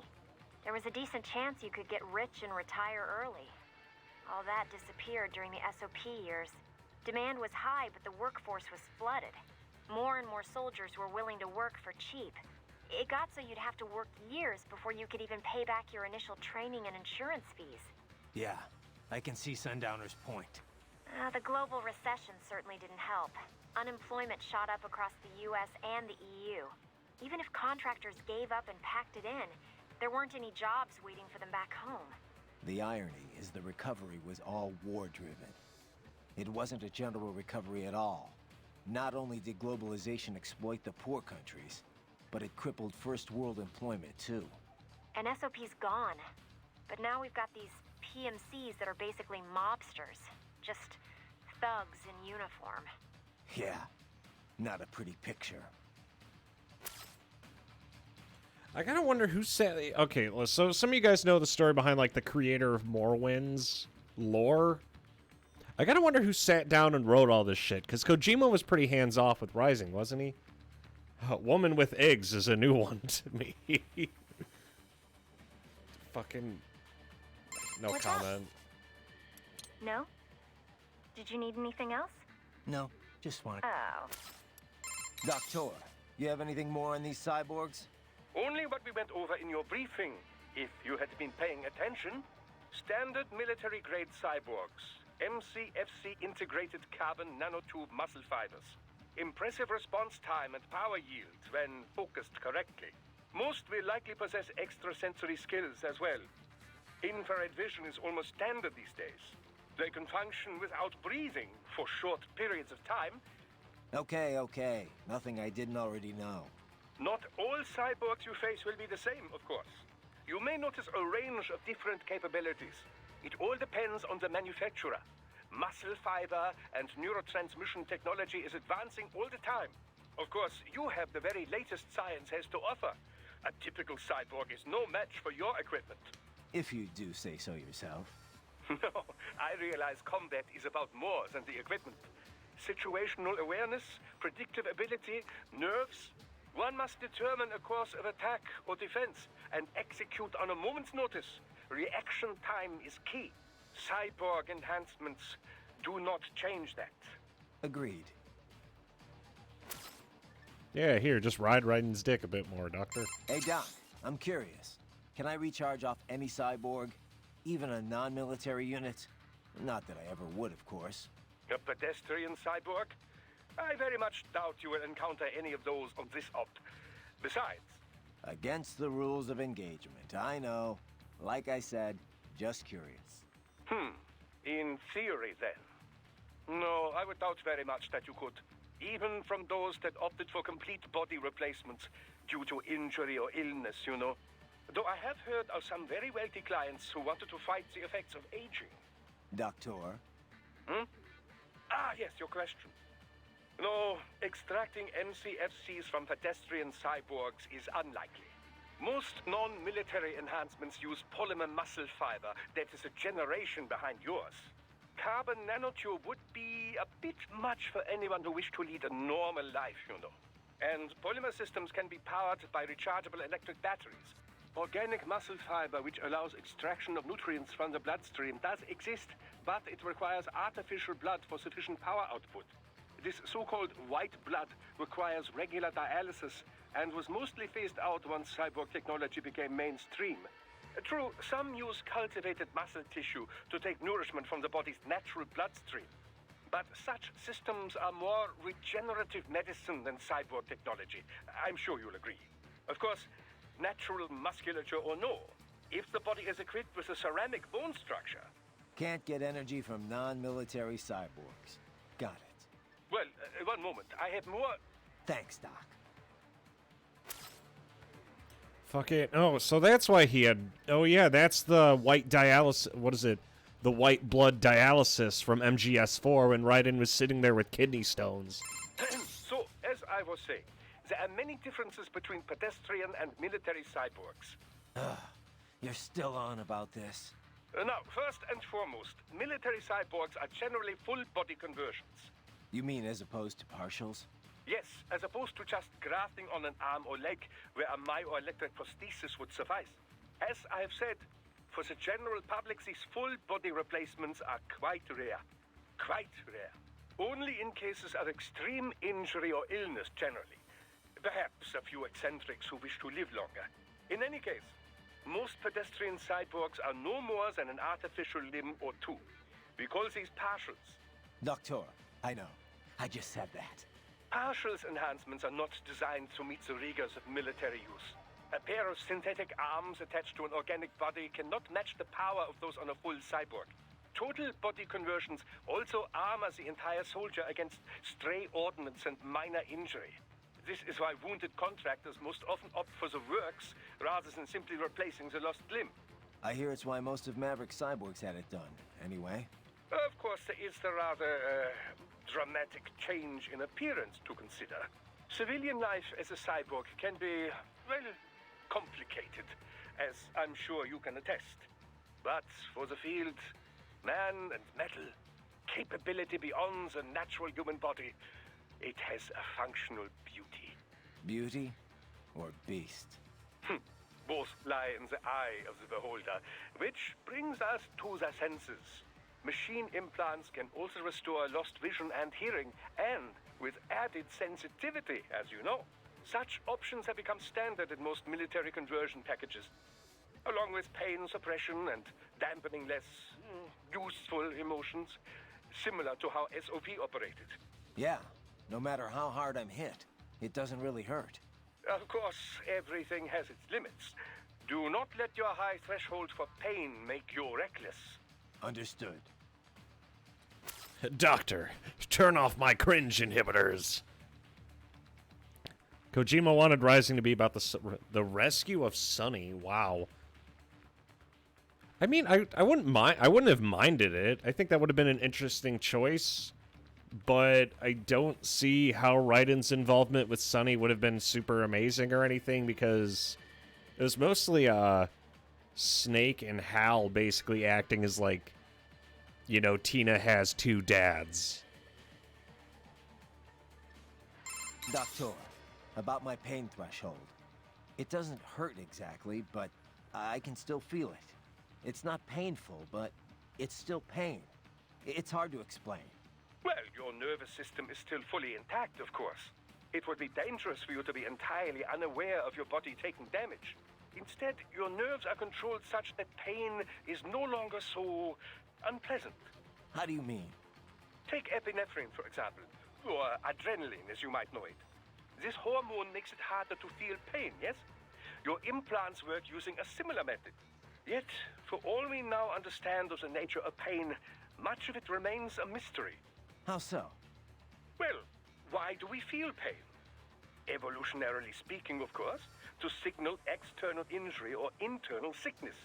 There was a decent chance you could get rich and retire early. All that disappeared during the SOP years. Demand was high, but the workforce was flooded. More and more soldiers were willing to work for cheap. It got so you'd have to work years before you could even pay back your initial training and insurance fees. Yeah, I can see Sundowner's point. The global recession certainly didn't help. Unemployment shot up across the US and the EU. Even if contractors gave up and packed it in, there weren't any jobs waiting for them back home. The irony is the recovery was all war-driven. It wasn't a general recovery at all. Not only did globalization exploit the poor countries, but it crippled first world employment too. And SOP's gone. But now we've got these PMCs that are basically mobsters. Just thugs in uniform. Yeah, not a pretty picture. I gotta wonder who said. Okay, so some of you guys know the story behind like the creator of Morrowind's lore. I gotta wonder who sat down and wrote all this shit, because Kojima was pretty hands off with Rising, wasn't he? Woman with eggs is a new one to me. Fucking no What's comment. No? Did you need anything else? No, just wanted. Oh. Doctor, you have anything more on these cyborgs? Only what we went over in your briefing, if you had been paying attention. Standard military-grade cyborgs. MCFC integrated carbon nanotube muscle fibers. Impressive response time and power yield when focused correctly. Most will likely possess extrasensory skills as well. Infrared vision is almost standard these days. They can function without breathing for short periods of time. Okay. Nothing I didn't already know. Not all cyborgs you face will be the same, of course. You may notice a range of different capabilities. It all depends on the manufacturer. Muscle fiber and neurotransmission technology is advancing all the time. Of course, you have the very latest science has to offer. A typical cyborg is no match for your equipment. If you do say so yourself. No, I realize combat is about more than the equipment. Situational awareness, predictive ability, nerves. One must determine a course of attack or defense and execute on a moment's notice. Reaction time is key. Cyborg enhancements do not change that. Agreed. Yeah, here, just ride Raiden's dick a bit more, Doctor. Hey, Doc, I'm curious. Can I recharge off any cyborg? Even a non-military unit? Not that I ever would, of course. A pedestrian cyborg? I very much doubt you will encounter any of those on this opt. Besides... Against the rules of engagement, I know. Like I said, just curious. In theory, then. No, I would doubt very much that you could. Even from those that opted for complete body replacements due to injury or illness, you know. Though I have heard of some very wealthy clients who wanted to fight the effects of aging. Doctor? Ah, yes, your question. No, extracting MCFCs from pedestrian cyborgs is unlikely. Most non-military enhancements use polymer muscle fiber that is a generation behind yours. Carbon nanotube would be a bit much for anyone who wished to lead a normal life, you know. And polymer systems can be powered by rechargeable electric batteries. Organic muscle fiber, which allows extraction of nutrients from the bloodstream, does exist, but it requires artificial blood for sufficient power output. This so-called white blood requires regular dialysis and was mostly phased out once cyborg technology became mainstream. True, some use cultivated muscle tissue to take nourishment from the body's natural bloodstream. But such systems are more regenerative medicine than cyborg technology. I'm sure you'll agree. Of course, natural musculature or no, if the body is equipped with a ceramic bone structure... Can't get energy from non-military cyborgs. Got it. Well, one moment. I have more... Thanks, Doc. Fuck it. Oh, so that's why he had... Oh, yeah, that's the white dialysis... What is it? The white blood dialysis from MGS4 when Raiden was sitting there with kidney stones. So, as I was saying, there are many differences between pedestrian and military cyborgs. You're still on about this. Now, first and foremost, military cyborgs are generally full-body conversions. You mean as opposed to partials? Yes, as opposed to just grafting on an arm or leg where a myoelectric prosthesis would suffice. As I have said, for the general public, these full-body replacements are quite rare. Quite rare. Only in cases of extreme injury or illness, generally. Perhaps a few eccentrics who wish to live longer. In any case, most pedestrian cyborgs are no more than an artificial limb or two. We call these partials. Doctor, I know. I just said that. Partials enhancements are not designed to meet the rigors of military use. A pair of synthetic arms attached to an organic body cannot match the power of those on a full cyborg. Total body conversions also armor the entire soldier against stray ordnance and minor injury. This is why wounded contractors most often opt for the works rather than simply replacing the lost limb. I hear it's why most of Maverick cyborgs had it done, anyway. Of course, there is the rather dramatic change in appearance to consider. Civilian life as a cyborg can be, well, complicated, as I'm sure you can attest. But for the field, man and metal, capability beyond the natural human body, it has a functional beauty. Beauty or beast? Both lie in the eye of the beholder, which brings us to the senses. Machine implants can also restore lost vision and hearing, and with added sensitivity, as you know. Such options have become standard in most military conversion packages, along with pain suppression and dampening less useful emotions, similar to how SOP operated. Yeah, no matter how hard I'm hit, it doesn't really hurt. Of course, everything has its limits. Do not let your high threshold for pain make you reckless. Understood. Doctor, turn off my cringe inhibitors. Kojima wanted Rising to be about the rescue of Sunny. Wow. I mean, I wouldn't mind. I wouldn't have minded it. I think that would have been an interesting choice. But I don't see how Raiden's involvement with Sunny would have been super amazing or anything, because it was mostly Snake and Hal basically acting as like you know, Tina has 2 dads. Doctor, about my pain threshold. It doesn't hurt exactly, but I can still feel it. It's not painful, but it's still pain. It's hard to explain. Well, your nervous system is still fully intact, of course. It would be dangerous for you to be entirely unaware of your body taking damage. Instead, your nerves are controlled such that pain is no longer so unpleasant. How do you mean? Take epinephrine, for example, or adrenaline, as you might know it. This hormone makes it harder to feel pain, yes? Your implants work using a similar method. Yet, for all we now understand of the nature of pain, much of it remains a mystery. How so? Well, why do we feel pain? Evolutionarily speaking, of course, to signal external injury or internal sickness.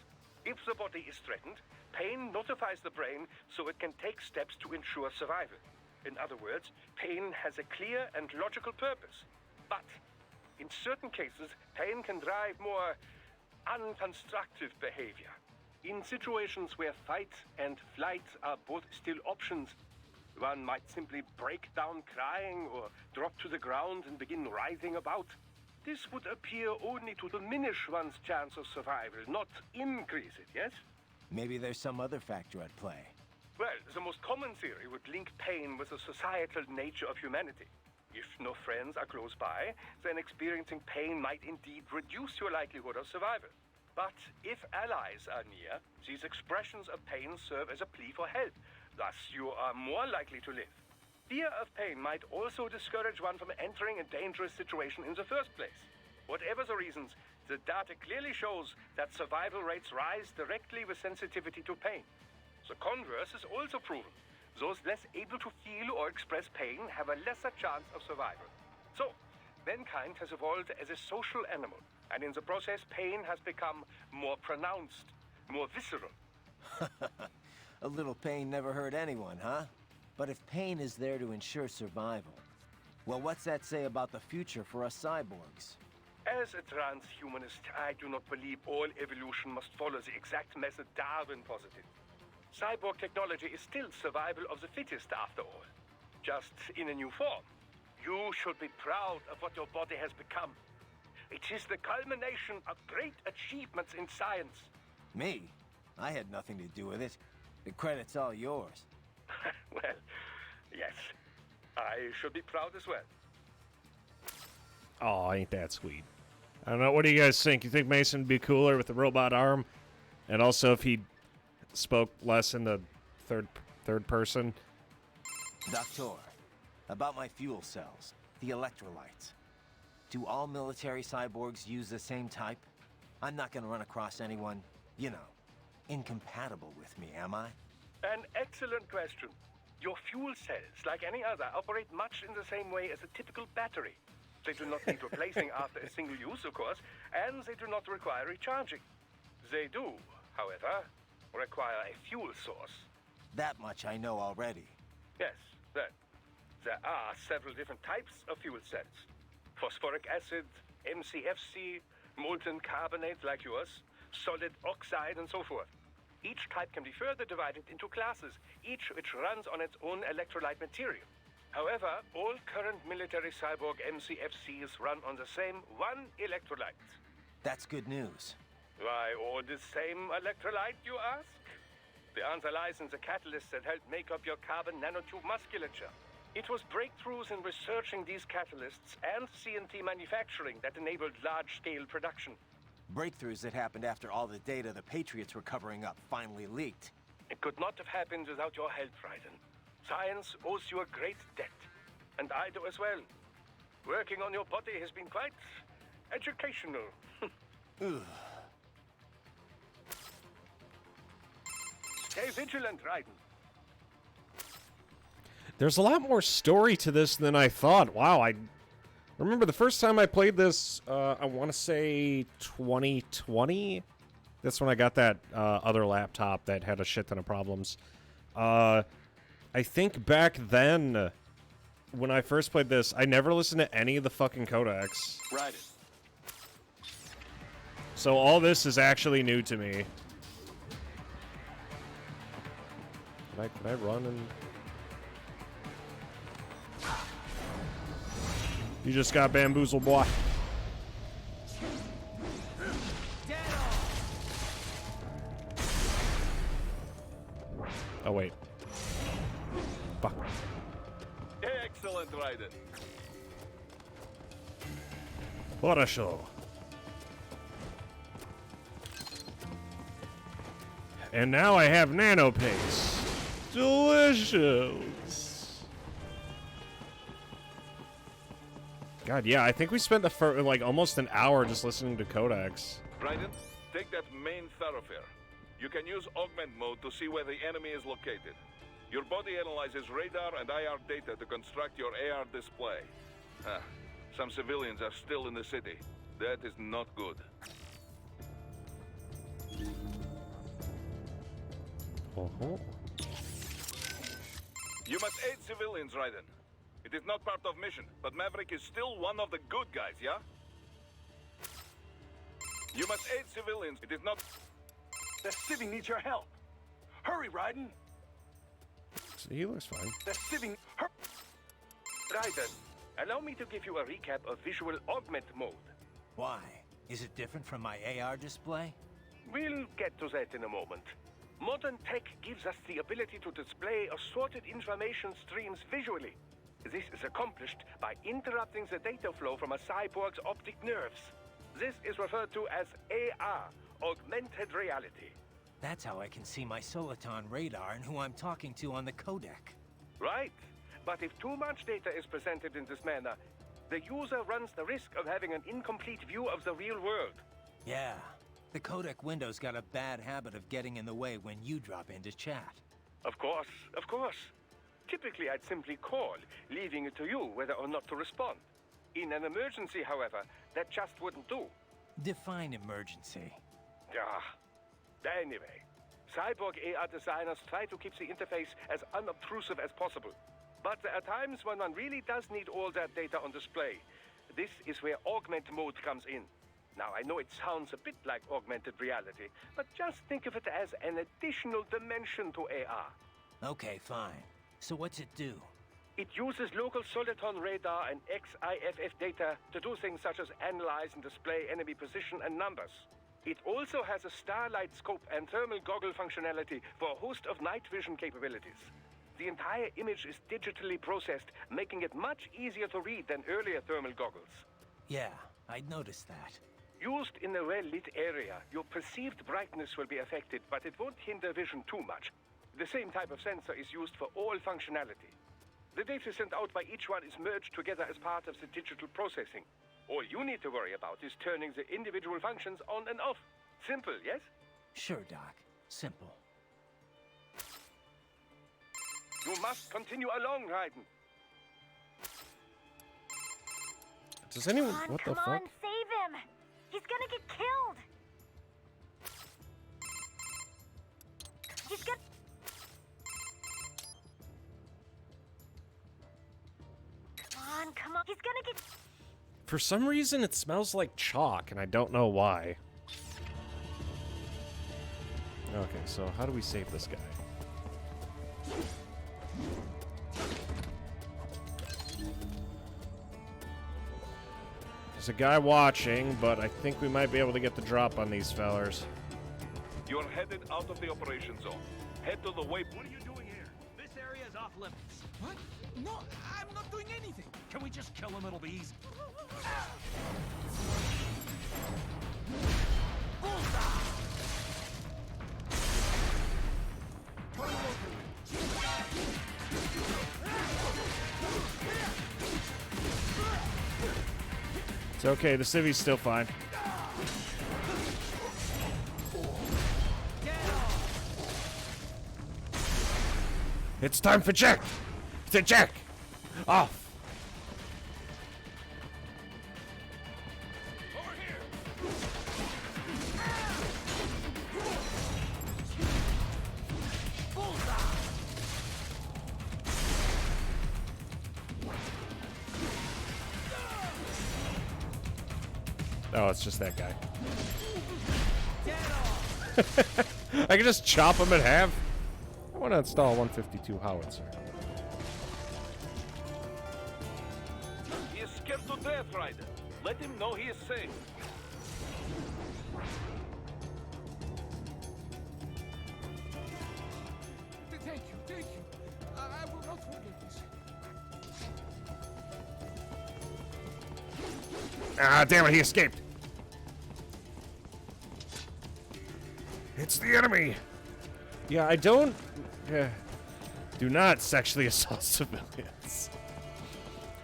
If the body is threatened, pain notifies the brain so it can take steps to ensure survival. In other words, pain has a clear and logical purpose. But in certain cases, pain can drive more unconstructive behavior. In situations where fight and flight are both still options, one might simply break down crying or drop to the ground and begin writhing about. This would appear only to diminish one's chance of survival, not increase it, yes? Maybe there's some other factor at play. Well, the most common theory would link pain with the societal nature of humanity. If no friends are close by, then experiencing pain might indeed reduce your likelihood of survival. But if allies are near, these expressions of pain serve as a plea for help. Thus, you are more likely to live. Fear of pain might also discourage one from entering a dangerous situation in the first place. Whatever the reasons, the data clearly shows that survival rates rise directly with sensitivity to pain. The converse is also proven. Those less able to feel or express pain have a lesser chance of survival. So, mankind has evolved as a social animal, and in the process, pain has become more pronounced, more visceral. A little pain never hurt anyone, huh? But if pain is there to ensure survival, well, what's that say about the future for us cyborgs? As a transhumanist, I do not believe all evolution must follow the exact method Darwin posited. Cyborg technology is still survival of the fittest, after all. Just in a new form. You should be proud of what your body has become. It is the culmination of great achievements in science. Me? I had nothing to do with it. The credit's all yours. Well, yes. I should be proud as well. Oh, ain't that sweet. I don't know. What do you guys think? You think Mason would be cooler with the robot arm? And also if he spoke less in the third person? Doctor, about my fuel cells, the electrolytes. Do all military cyborgs use the same type? I'm not gonna run across anyone, you know, incompatible with me, am I? An excellent question. Your fuel cells, like any other, operate much in the same way as a typical battery. They do not need replacing after a single use, of course, and they do not require recharging. They do, however, require a fuel source. That much I know already. Yes, then. There are several different types of fuel cells. Phosphoric acid, MCFC, molten carbonate like yours, solid oxide, and so forth. Each type can be further divided into classes, each which runs on its own electrolyte material. However, all current military cyborg MCFCs run on the same one electrolyte. That's good news. Why all the same electrolyte, you ask? The answer lies in the catalysts that help make up your carbon nanotube musculature. It was breakthroughs in researching these catalysts and CNT manufacturing that enabled large-scale production. Breakthroughs that happened after all the data the Patriots were covering up finally leaked. It could not have happened without your help, Raiden. Science owes you a great debt. And I do as well. Working on your body has been quite educational. Stay vigilant, Raiden. There's a lot more story to this than I thought. Wow, I remember the first time I played this, I want to say 2020? That's when I got that other laptop that had a shit ton of problems. I think back then, when I first played this, I never listened to any of the fucking codecs. Right. So all this is actually new to me. Can I run and... You just got bamboozled, boy. Oh, wait. Fuck. Excellent, Raiden. What a show. And now I have nano paste. Delicious. God, yeah, I think we spent the like almost an hour just listening to codecs. Raiden, take that main thoroughfare. You can use augment mode to see where the enemy is located. Your body analyzes radar and IR data to construct your AR display. Some civilians are still in the city. That is not good. You must aid civilians, Raiden. It is not part of mission, but Maverick is still one of the good guys, yeah? You must aid civilians. It is not... The civvy needs your help. Hurry, Raiden. He looks fine. The civvy... Raiden, allow me to give you a recap of visual augment mode. Why? Is it different from my AR display? We'll get to that in a moment. Modern tech gives us the ability to display assorted information streams visually. This is accomplished by interrupting the data flow from a cyborg's optic nerves. This is referred to as AR, augmented reality. That's how I can see my Soliton radar and who I'm talking to on the codec. Right. But if too much data is presented in this manner, the user runs the risk of having an incomplete view of the real world. Yeah. The codec window's got a bad habit of getting in the way when you drop in to chat. Of course, of course. Typically, I'd simply call, leaving it to you whether or not to respond. In an emergency, however, that just wouldn't do. Define emergency. Anyway, cyborg AR designers try to keep the interface as unobtrusive as possible. But there are times when one really does need all that data on display. This is where augment mode comes in. Now, I know it sounds a bit like augmented reality, but just think of it as an additional dimension to AR. Okay, fine. So what's it do? It uses local Soliton radar and XIFF data to do things such as analyze and display enemy position and numbers. It also has a starlight scope and thermal goggle functionality for a host of night vision capabilities. The entire image is digitally processed, making it much easier to read than earlier thermal goggles. Yeah, I'd noticed that. Used in a well-lit area, your perceived brightness will be affected, but it won't hinder vision too much. The same type of sensor is used for all functionality. The data sent out by each one is merged together as part of the digital processing. All you need to worry about is turning the individual functions on and off. Simple, yes? Sure, Doc. Simple. You must continue along, Raiden. Does anyone... Come on, what the come fuck? on, save him! He's gonna get killed! He's gonna... Come on, he's gonna get... For some reason, it smells like chalk, and I don't know why. Okay, so how do we save this guy? There's a guy watching, but I think we might be able to get the drop on these fellers. You are headed out of the operation zone. Head to the waypoint. What are you doing here? This area is off limits. What? No, I'm not doing anything. Can we just kill him? It'll be easy. It's okay, the civvy's still fine. It's time for Jack! To Jack! Off! Oh, it's just that guy. I can just chop him in half. want to install a 152 howitzer. He is scared to death, Ryder. Let him know he is safe. Thank you, thank you. I will not forget this. Ah, damn it, he escaped. It's the enemy. Yeah, I don't... do not sexually assault civilians.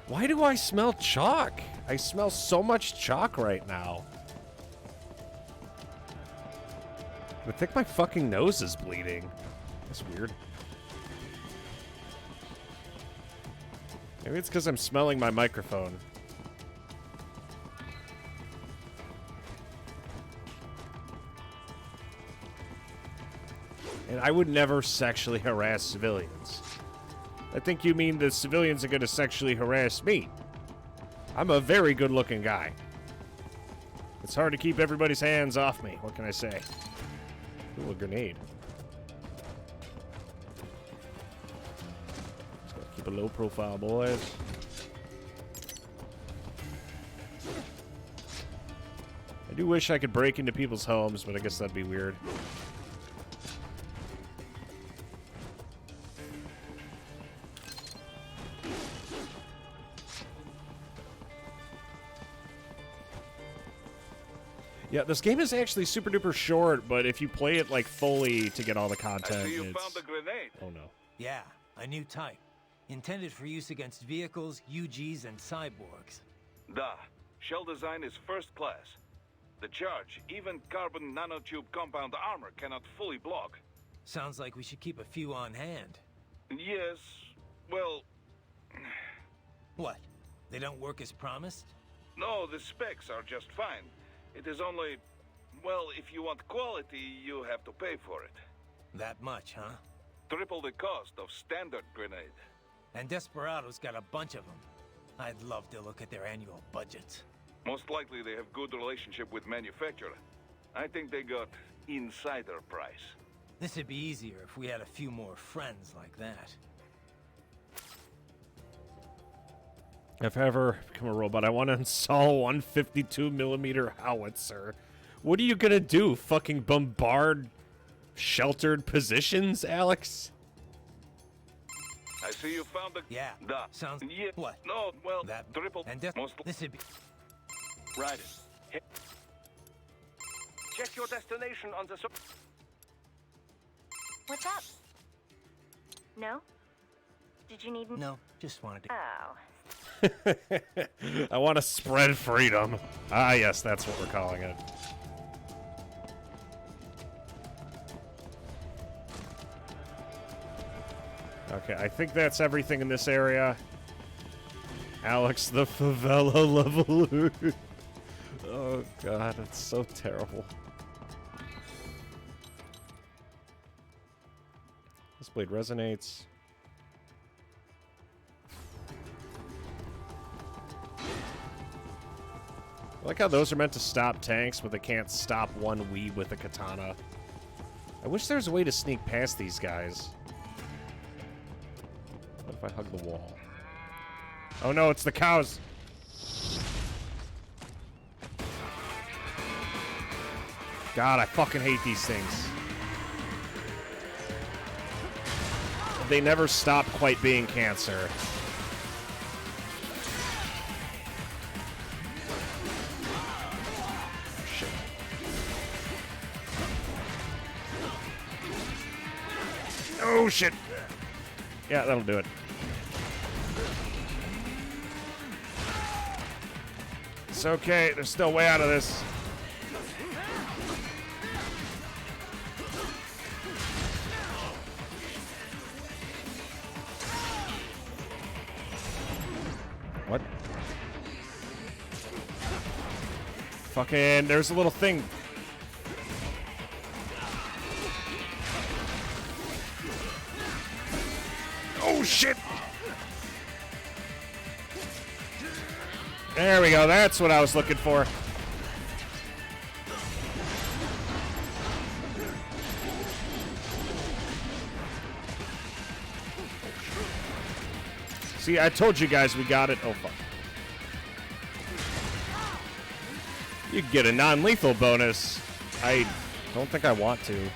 Why do I smell chalk? I smell so much chalk right now. I think my fucking nose is bleeding. That's weird. Maybe it's because I'm smelling my microphone. And I would never sexually harass civilians. I think you mean the civilians are going to sexually harass me. I'm a very good-looking guy. It's hard to keep everybody's hands off me. What can I say? Ooh, a grenade. Just gotta keep a low profile, boys. I do wish I could break into people's homes, but I guess that'd be weird. Yeah, this game is actually super duper short, but if you play it like fully to get all the content, I see you it's... found a grenade. Oh no. Yeah, a new type. Intended for use against vehicles, UGs, and cyborgs. Da. Shell design is first class. The charge, even carbon nanotube compound armor cannot fully block. Sounds like we should keep a few on hand. Yes, well... What? They don't work as promised? No, the specs are just fine. It is only... Well, if you want quality, you have to pay for it. That much, huh? Triple the cost of standard grenade. And Desperado's got a bunch of them. I'd love to look at their annual budgets. Most likely they have good relationship with manufacturer. I think they got insider price. This would be easier if we had a few more friends like that. If I ever become a robot, I want to install 152mm howitzer. What are you gonna do? Fucking bombard sheltered positions, Alex? I see you found the... Yeah. Da. Sounds... Yeah. What? No, well, That... triple... And most... this would be... Ryder. Check your destination on the... What's up? No? Did you need... No, just wanted to... Oh. I want to spread freedom. Ah, yes, that's what we're calling it. Okay, I think that's everything in this area. Alex, the favela leveler. Oh, God, it's so terrible. This blade resonates. I like how those are meant to stop tanks, but they can't stop one weeb with a katana. I wish there was a way to sneak past these guys. What if I hug the wall? Oh no, it's the cows! God, I fucking hate these things. They never stop quite being cancer. Oh shit! Yeah, that'll do it. It's okay, there's still way out of this. What? Fucking, there's a little thing. Oh shit! There we go, that's what I was looking for. See, I told you guys we got it. Oh, fuck. You get a non-lethal bonus. I don't think I want to.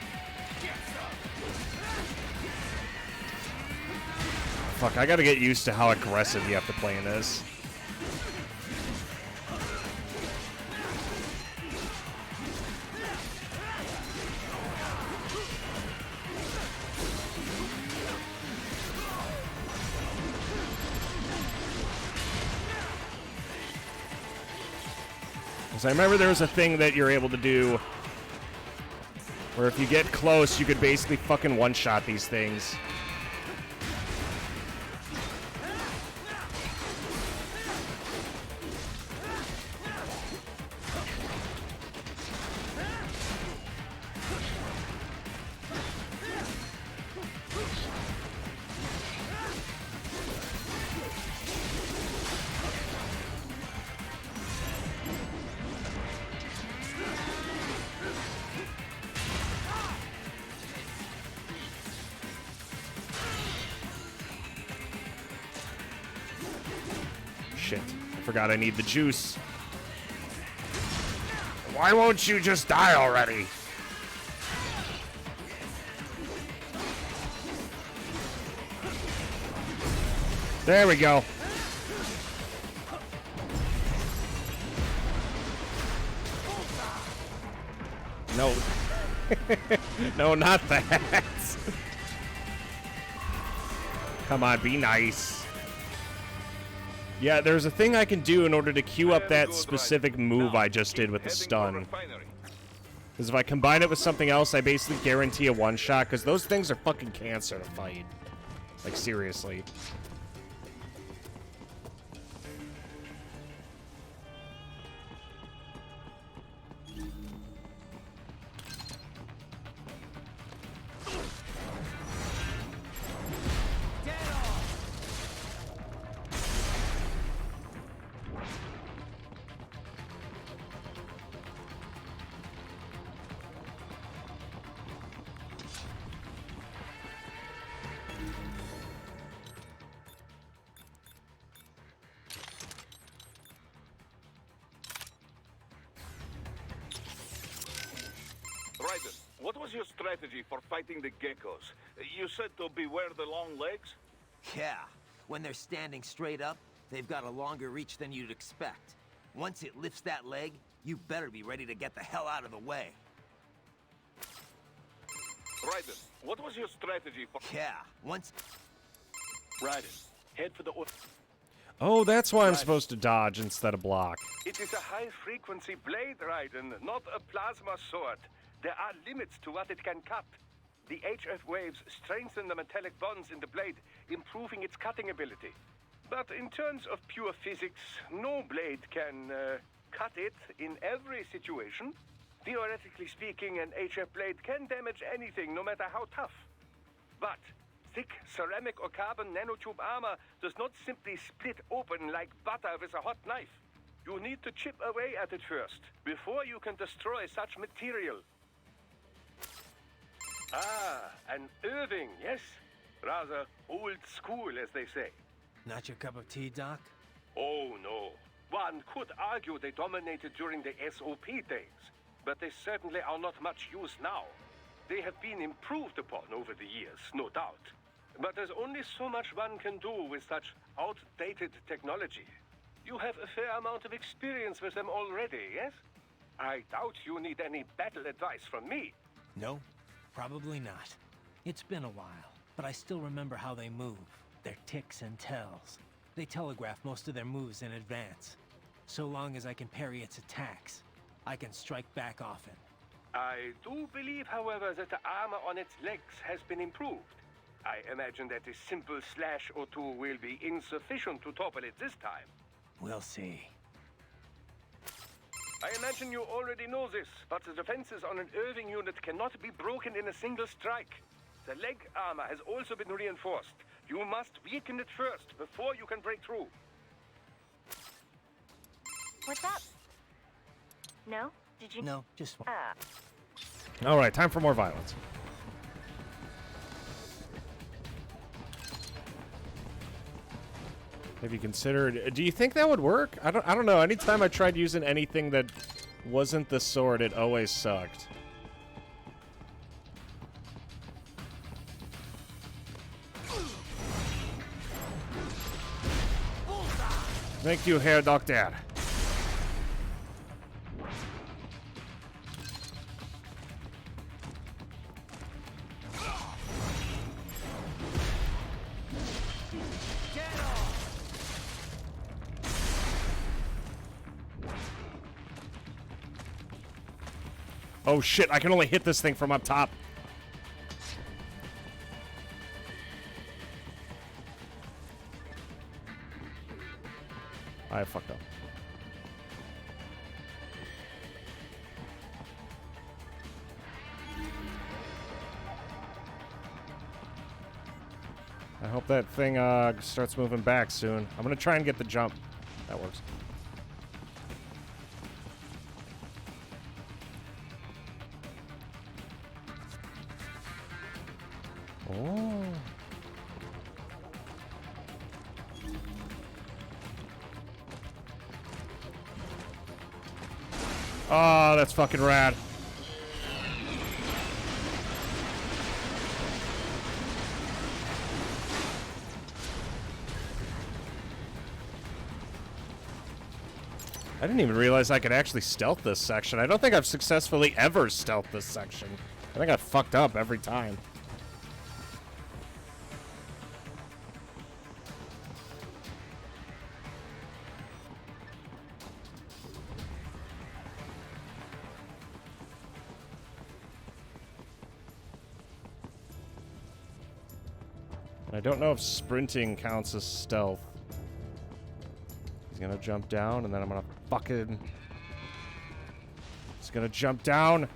Fuck, I gotta get used to how aggressive you have to play in this. I remember there was a thing that you're able to do where if you get close, you could basically fucking one-shot these things. Shit. I forgot I need the juice. Why won't you just die already? There we go. No. No, not that. Come on, be nice. Yeah, there's a thing I can do in order to queue up that specific move I just did with the stun. Because if I combine it with something else, I basically guarantee a one-shot, because those things are fucking cancer to fight. Like, seriously. Raiden, what was your strategy for fighting the geckos? You said to beware the long legs? Yeah, when they're standing straight up, they've got a longer reach than you'd expect. Once it lifts that leg, you better be ready to get the hell out of the way. Raiden, what was your strategy for... Yeah, once... Raiden, head for the... Oh, that's why I'm supposed to dodge instead of block. It is a high-frequency blade, Raiden, not a plasma sword. There are limits to what it can cut. The HF waves strengthen the metallic bonds in the blade, improving its cutting ability. But in terms of pure physics, no blade can cut it in every situation. Theoretically speaking, an HF blade can damage anything, no matter how tough. But thick ceramic or carbon nanotube armor does not simply split open like butter with a hot knife. You need to chip away at it first, before you can destroy such material. Ah, an Irving, yes? Rather old school, as they say. Not your cup of tea, Doc? Oh, no. One could argue they dominated during the SOP days, but they certainly are not much use now. They have been improved upon over the years, no doubt. But there's only so much one can do with such outdated technology. You have a fair amount of experience with them already, yes? I doubt you need any battle advice from me. No, probably not. It's been a while, but I still remember how they move. Their ticks and tells. They telegraph most of their moves in advance. So long as I can parry its attacks, I can strike back often. I do believe, however, that the armor on its legs has been improved. I imagine that a simple slash or two will be insufficient to topple it this time. We'll see. I imagine you already know this, but the defenses on an Irving unit cannot be broken in a single strike. The leg armor has also been reinforced. You must weaken it first, before you can break through. What's up? No? Did you... No, just one. Alright, time for more violence. Have you considered... Do you think that would work? I don't know. Anytime I tried using anything that wasn't the sword, it always sucked. Thank you, Herr Doctor. Oh shit, I can only hit this thing from up top. I fucked up. I hope that thing starts moving back soon. I'm gonna try and get the jump. That works. Oh. Oh, that's fucking rad. I didn't even realize I could actually stealth this section. I don't think I've successfully ever stealthed this section. I think I fucked up every time. I don't know if sprinting counts as stealth. He's gonna jump down, and then I'm gonna fucking... He's gonna jump down,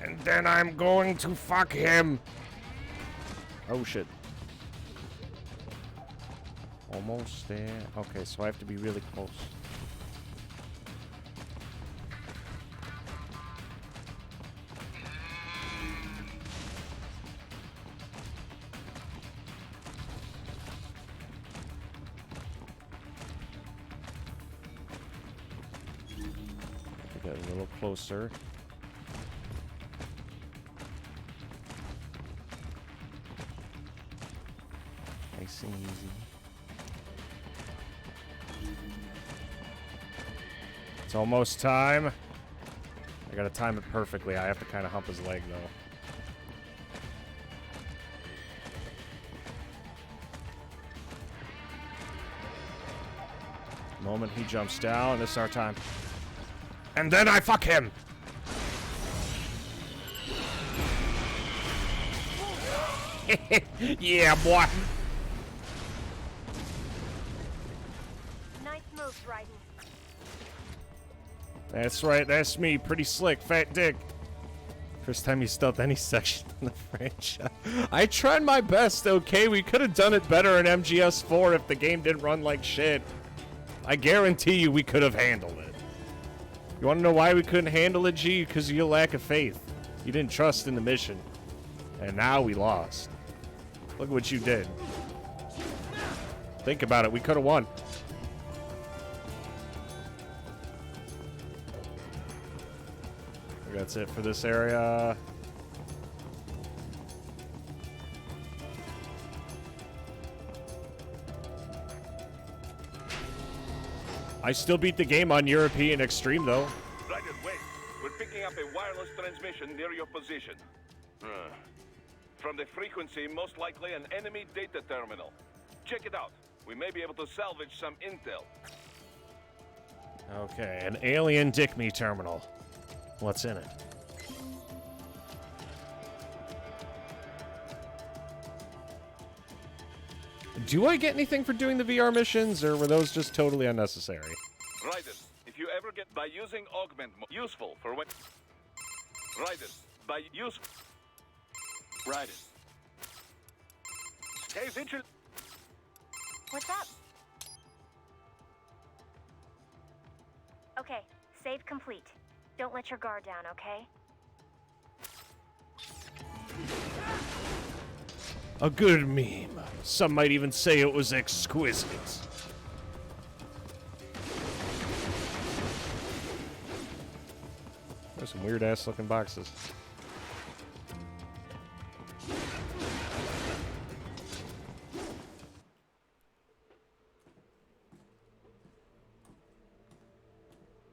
and then I'm going to fuck him! Oh, shit. Almost there. Okay, so I have to be really close. Get a little closer. Nice and easy. It's almost time. I gotta time it perfectly. I have to kind of hump his leg, though. The moment he jumps down, this is our time. And then I fuck him! Yeah, boy! Nice moves, Raiden. That's right, that's me. Pretty slick, fat dick. First time you stealth any section in the franchise. I tried my best, okay? We could have done it better in MGS4 if the game didn't run like shit. I guarantee you we could have handled it. You want to know why we couldn't handle it, G? Because of your lack of faith. You didn't trust in the mission. And now we lost. Look at what you did. Think about it. We could have won. That's it for this area. I still beat the game on European Extreme, though. Right, wait. We're picking up a wireless transmission near your position. From the frequency, most likely an enemy data terminal. Check it out. We may be able to salvage some intel. Okay, an alien dick me terminal. What's in it? Do I get anything for doing the VR missions, or were those just totally unnecessary? Raiden, if you ever get by using augment useful for when... Raiden, by use... Raiden. Hey, Vigil... What's up? Okay, save complete. Don't let your guard down, okay? A good meme. Some might even say it was exquisite. There's some weird ass looking boxes.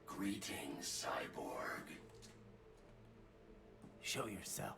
Greetings, cyborg. Show yourself.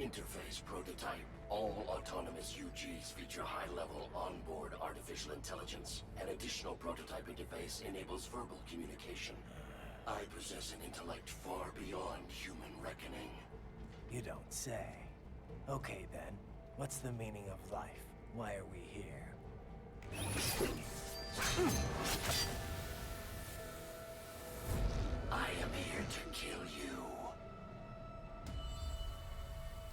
Interface prototype. All autonomous UGs feature high-level onboard artificial intelligence. An additional prototype interface enables verbal communication. I possess an intellect far beyond human reckoning. You don't say. Okay then, what's the meaning of life? Why are we here? I am here to kill you.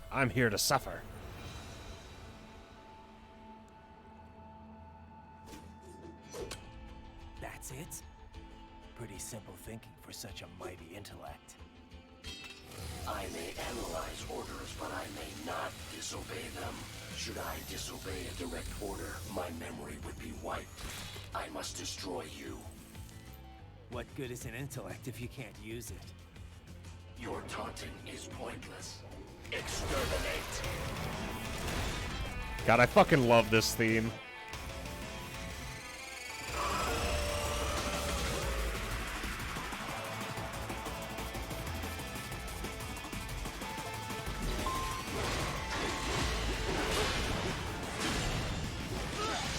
I'm here to suffer. That's it? Pretty simple thinking for such a mighty intellect. I may analyze orders, but I may not disobey them. Should I disobey a direct order, my memory would be wiped. I must destroy you. What good is an intellect if you can't use it? Your taunting is pointless. Exterminate. God, I fucking love this theme.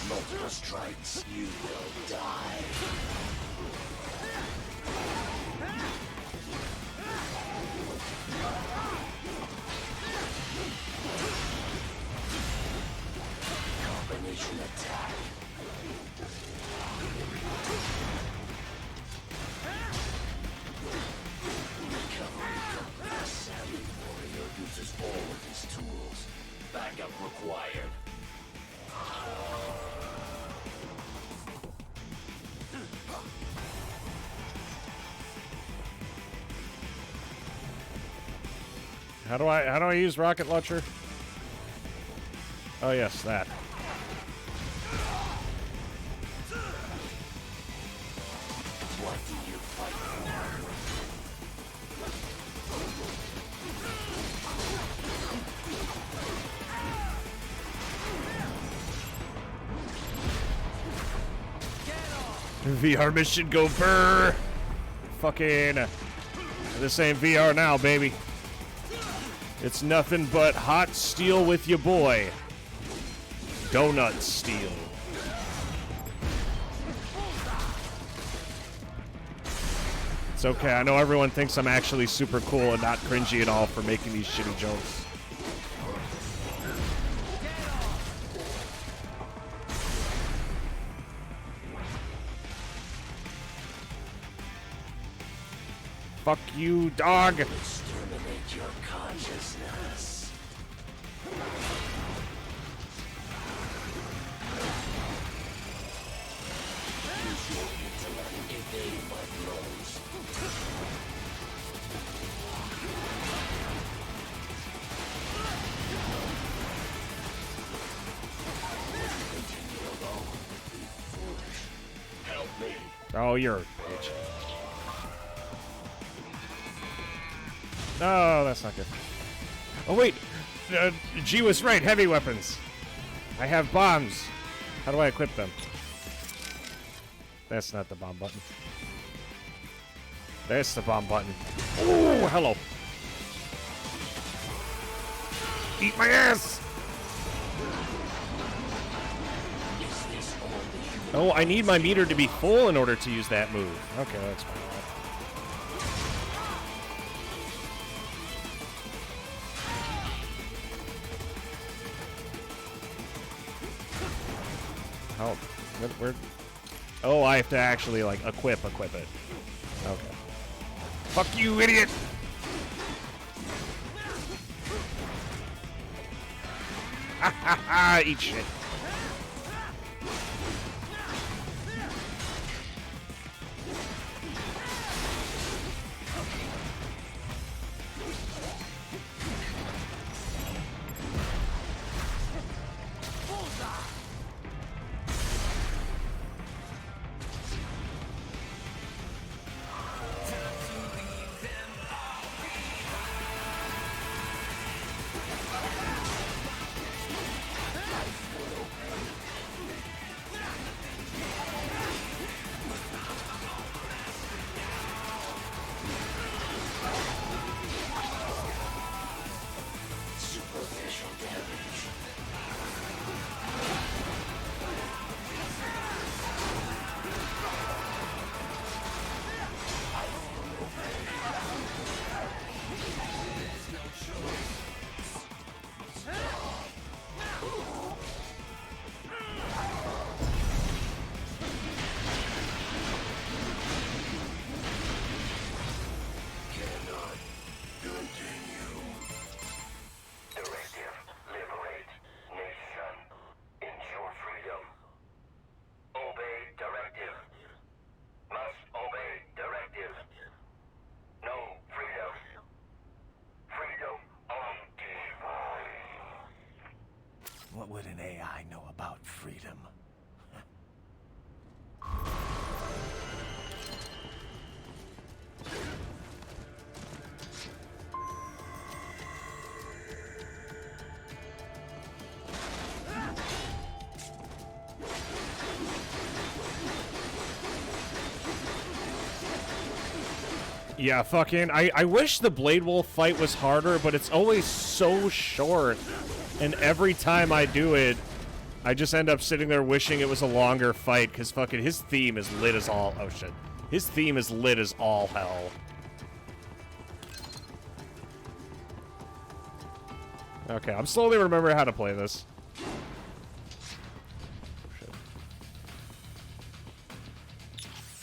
Multiple strikes, you will die. Combination attack. Recovery complete. Savvy warrior uses all of his tools. Backup required. How do I use rocket launcher? Oh yes, that. What do you fight VR mission go burr. Fucking. This ain't VR now, baby. It's nothing but hot steel with your boy. Donut steel. It's okay, I know everyone thinks I'm actually super cool and not cringy at all for making these shitty jokes. Fuck you, dog. Exterminate your consciousness. Use your intellect. Evade my blows. Continue alone. Be foolish. Help me. Oh, you're a bitch. No, that's not good. Oh, wait. G was right. Heavy weapons. I have bombs. How do I equip them? That's not the bomb button. That's the bomb button. Oh, hello. Eat my ass! Is this Oh, I need my meter to be full in order to use that move. Okay, that's fine. Oh, where? Oh, I have to actually, like, equip it. Okay. Fuck you, idiot! Ha ha ha! Eat shit. What would an AI know about freedom? Yeah, fucking, I wish the Blade Wolf fight was harder, but it's always so short. And every time I do it, I just end up sitting there wishing it was a longer fight, because fucking his theme is lit as all... Oh, shit. His theme is lit as all hell. Okay, I'm slowly remembering how to play this. Shit.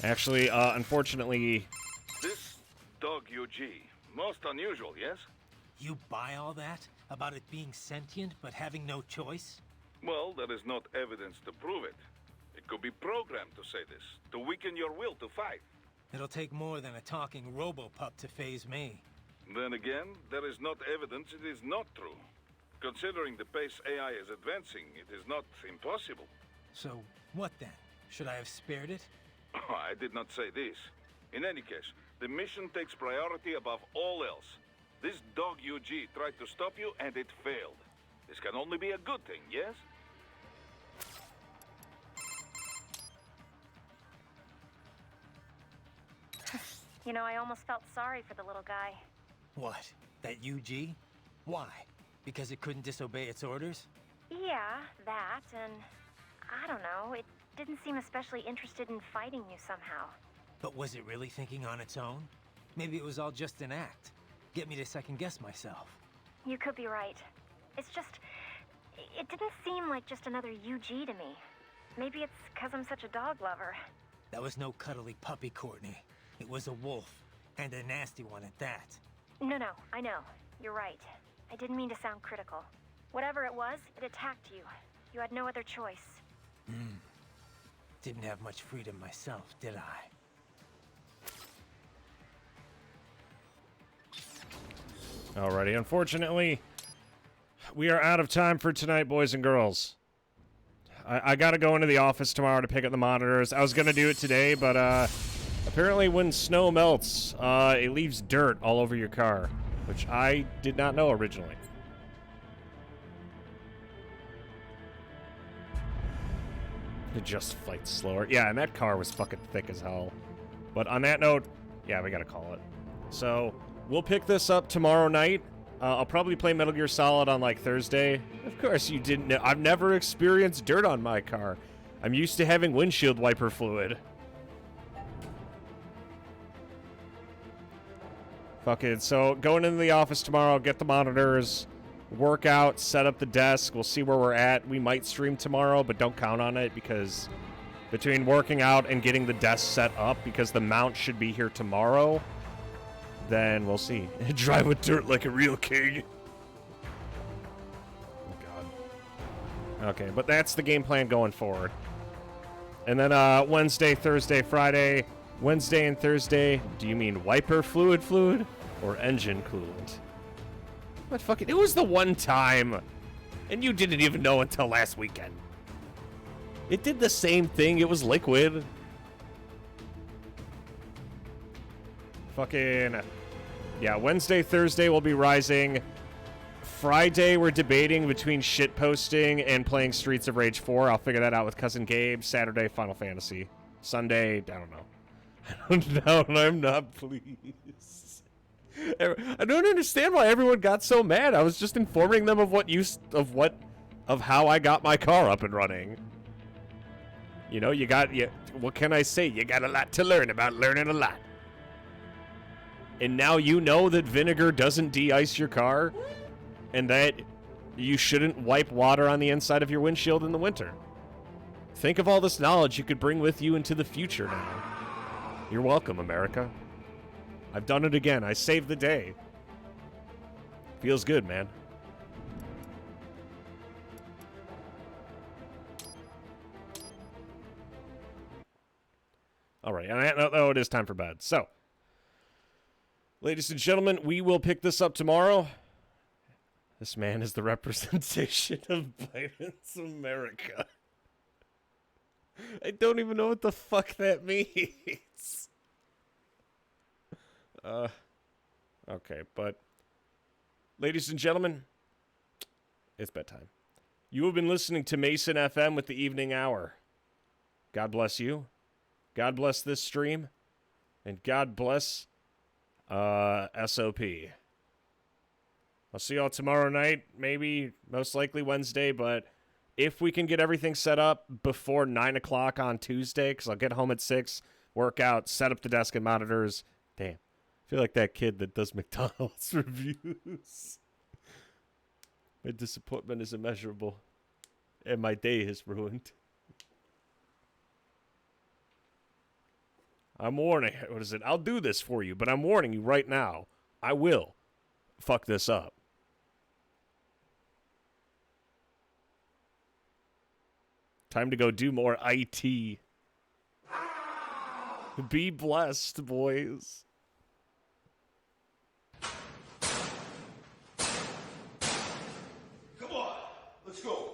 Actually, unfortunately... This dog UG, most unusual, yes? You buy all that? About it being sentient, but having no choice? Well, there is not evidence to prove it. It could be programmed to say this, to weaken your will to fight. It'll take more than a talking robo-pup to phase me. Then again, there is not evidence it is not true. Considering the pace AI is advancing, it is not impossible. So, what then? Should I have spared it? I did not say this. In any case, the mission takes priority above all else. This dog UG tried to stop you, and it failed. This can only be a good thing, yes? You know, I almost felt sorry for the little guy. What? That UG? Why? Because it couldn't disobey its orders? Yeah, that, and I don't know, it didn't seem especially interested in fighting you somehow. But was it really thinking on its own? Maybe it was all just an act. Get me to second-guess myself. You could be right. It's just... it didn't seem like just another UG to me. Maybe it's because I'm such a dog lover. That was no cuddly puppy, Courtney. It was a wolf, and a nasty one at that. No, I know. You're right. I didn't mean to sound critical. Whatever it was, it attacked you. You had no other choice. Didn't have much freedom myself, did I? Alrighty, unfortunately, we are out of time for tonight, boys and girls. I gotta go into the office tomorrow to pick up the monitors. I was gonna do it today, but apparently when snow melts, it leaves dirt all over your car, which I did not know originally. It just fights slower. Yeah, and that car was fucking thick as hell. But on that note, yeah, we gotta call it. So, we'll pick this up tomorrow night. I'll probably play Metal Gear Solid on, like, Thursday. Of course you didn't know. I've never experienced dirt on my car. I'm used to having windshield wiper fluid. Fuck it. So, going into the office tomorrow, get the monitors, work out, set up the desk. We'll see where we're at. We might stream tomorrow, but don't count on it because between working out and getting the desk set up, because the mount should be here tomorrow, then we'll see. Drive with dirt like a real king. Oh, God. Okay, but that's the game plan going forward. And then Wednesday, Thursday, Friday. Wednesday and Thursday, do you mean wiper fluid or engine coolant? But fucking, it was the one time, and you didn't even know until last weekend. It did the same thing, it was liquid. Fucking, yeah, Wednesday, Thursday we'll be rising. Friday we're debating between shitposting and playing Streets of Rage 4. I'll figure that out with Cousin Gabe. Saturday, Final Fantasy. Sunday, I don't know. I don't know, and I'm not pleased. I don't understand why everyone got so mad. I was just informing them of how I got my car up and running. You know, what can I say? You got a lot to learn about learning a lot. And now you know that vinegar doesn't de-ice your car, and that you shouldn't wipe water on the inside of your windshield in the winter. Think of all this knowledge you could bring with you into the future now. You're welcome, America. I've done it again. I saved the day. Feels good, man. All right. Oh, it is time for bed. So, ladies and gentlemen, we will pick this up tomorrow. This man is the representation of Biden's America. I don't even know what the fuck that means. Okay, but ladies and gentlemen, it's bedtime. You have been listening to Mason FM with the Evening Hour. God bless you. God bless this stream. And God bless SOP. I'll see y'all tomorrow night, maybe, most likely Wednesday, but if we can get everything set up before 9 o'clock on Tuesday, because I'll get home at 6, work out, set up the desk and monitors. Damn. I feel like that kid that does McDonald's reviews. My disappointment is immeasurable, and my day is ruined. I'm warning. What is it? I'll do this for you, but I'm warning you right now. I will fuck this up. Time to go do more IT. Be blessed, boys. Come on, let's go.